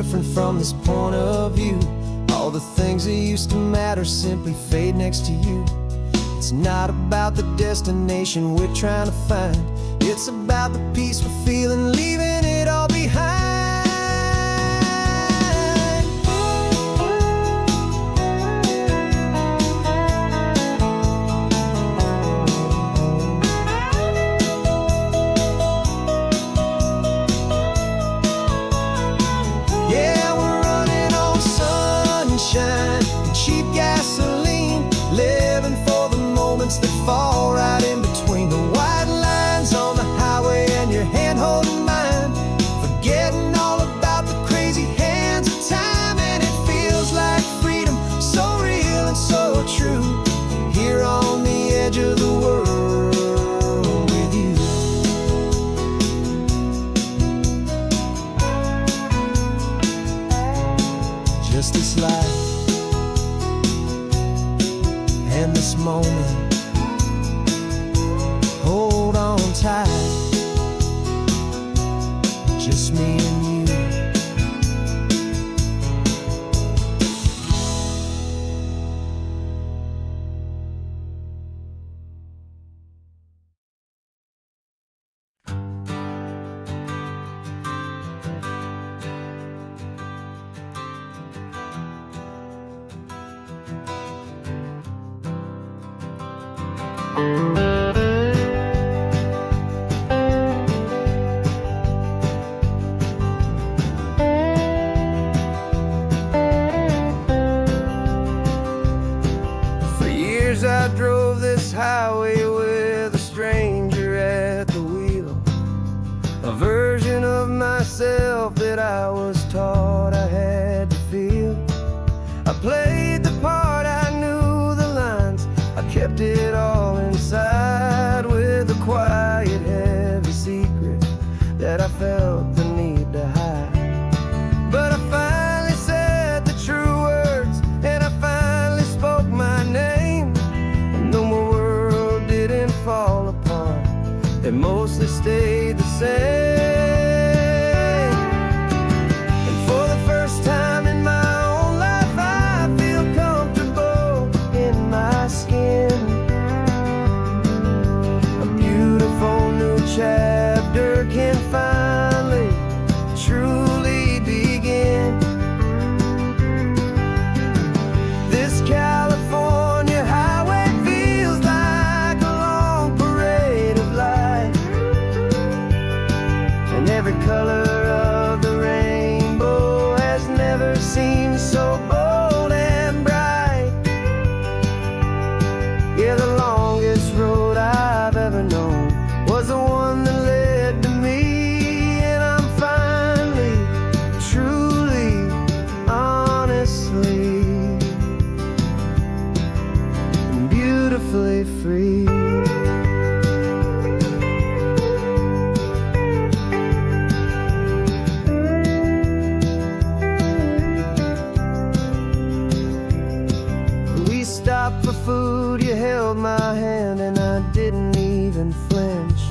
different from this point of view. All the things that used to matter simply fade next to you. It's not about the destination we're trying to find. It's about the peace we're feeling, leaving it all behind. Yeah, we're running on sunshine and cheap gasoline, living for the moments that fall right in between the white lines on the highway and your hand holding mine, forgetting all about the crazy hands of time. And it feels like freedom, so real and so true, here on the edge of the world with you. Just this life and this moment, hold on tight, just me and you. For years I drove this highway with a stranger at the wheel, a version of myself that I was taught I had to feel. I played the part, I knew the lines, I kept it all inside with a quiet, heavy secret that I felt the need to hide. But I finally said the true words, and I finally spoke my name. And though my world didn't fall apart, it mostly stayed the same. And for the first time in my own life, I feel comfortable in my skin. A beautiful new chapter can finally truly begin. This California highway feels like a long parade of light, and every color of the rainbow has never seemed so bold and bright. Yeah, the longest road I've ever known was the one that led to me, and I'm finally, truly, honestly, and beautifully free. We stopped for food, you held my hand, and I didn't even flinch.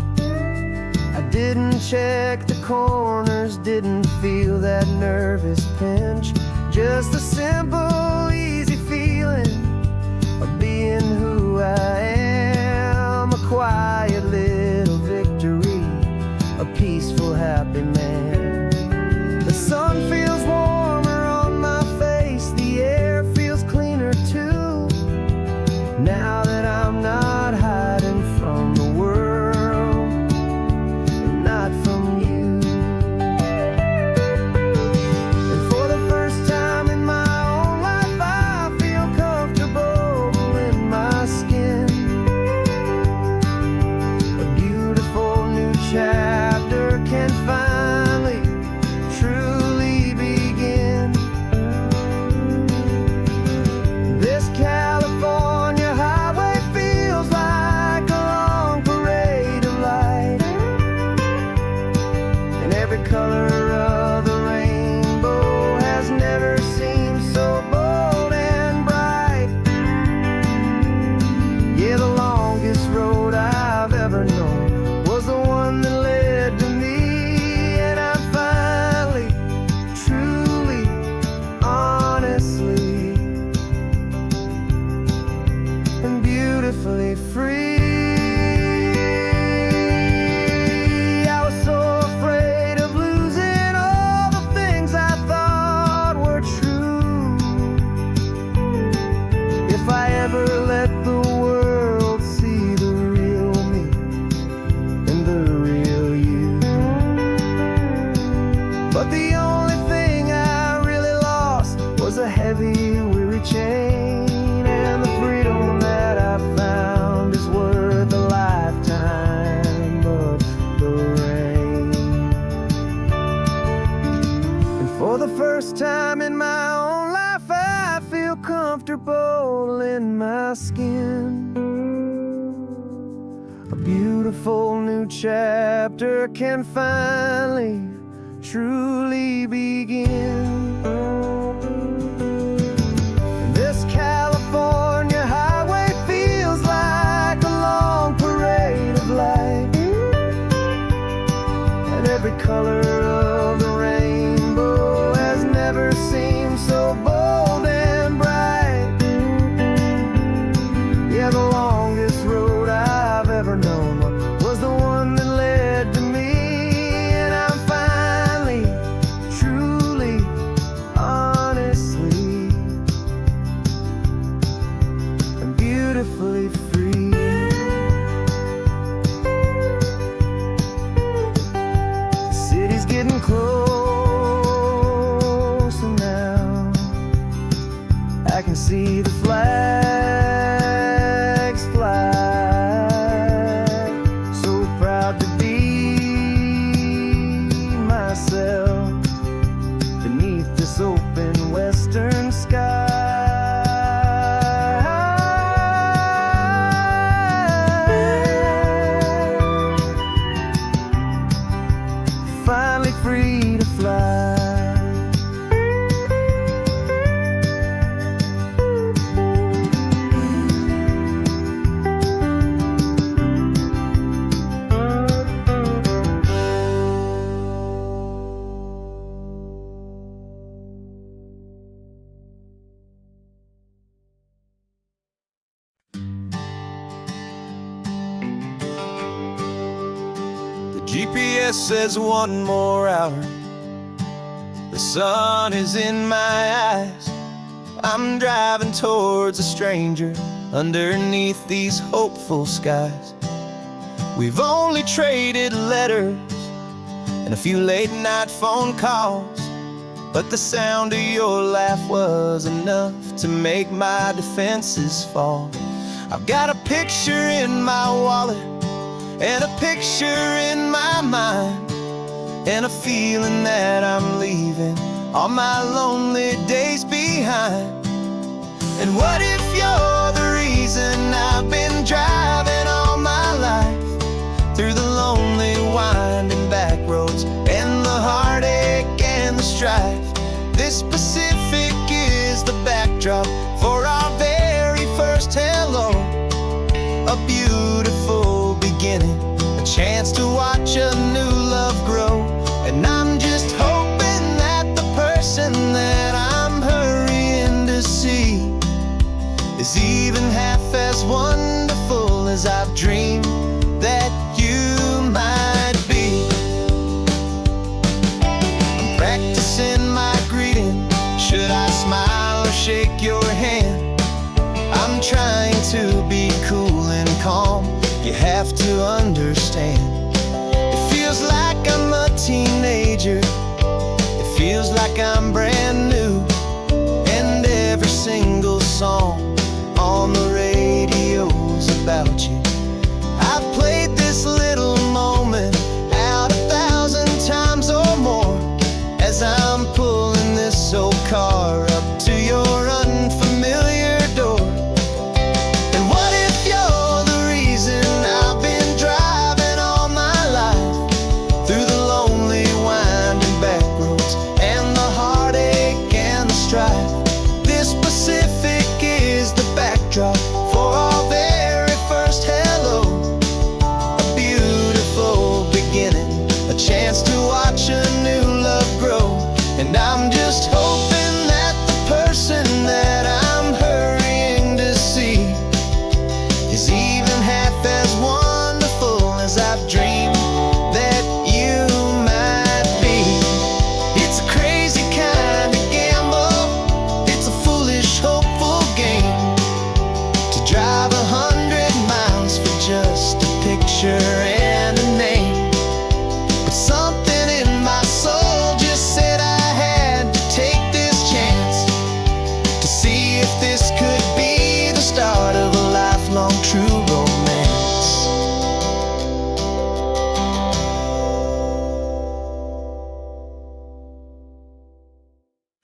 I didn't check the corners, didn't feel that nervous pinch. Just a simple, easy feeling of being who I am. A quiet little victory, a peaceful, happy man. The sun feels warmer on my face, the air feels cleaner too, now that I'm not hiding from the world, and not from you. And for the first time in my own life, beautifully free. I was so afraid of losing all the things I thought were true. If I ever let the world see the real me and the real you. But the only thing I really lost was a heavy, weary chain. And the freedom that I found is worth a lifetime of the rain. And for the first time in my own life, I feel comfortable in my skin. A beautiful new chapter can finally truly begin. This California highway feels like a long parade of light, and every color of the rainbow has never seemed so bold and bright. Yeah, the longest road I've ever known was the one that led to me. And I'm finally, truly, honestly, I'm beautifully free. The city's getting closer now. I can see the flags fly. So proud to be myself beneath this open western sky. Finally free to fly. The GPS says 1 more hour. The sun is in my eyes. I'm driving towards a stranger underneath these hopeful skies. We've only traded letters and a few late night phone calls, but the sound of your laugh was enough to make my defenses fall. I've got a picture in my wallet and a picture in my mind, and a feeling that I'm leaving all my lonely days behind. And what if you're the reason I've been driving all my life through the lonely winding back roads and the heartache and the strife? This Pacific is the backdrop for our very first hello. A beautiful beginning, a chance to watch a new love grow. And I'm just hoping that the person that I'm hurrying to see is even half as wonderful as I've dreamed that you might be. I'm practicing my greeting. Should I smile or shake your hand? I'm trying to be cool and calm. You have to understand. It feels like I'm a teenager. It feels like I'm brand new. And every single song on the radio's about you. I've played this little moment out 1,000 times or more as I'm pulling this old car up to your unfamiliar door. And what if you're the reason I've been driving all my life through the lonely winding back roads and the heartache and the strife? This Pacific is the backdrop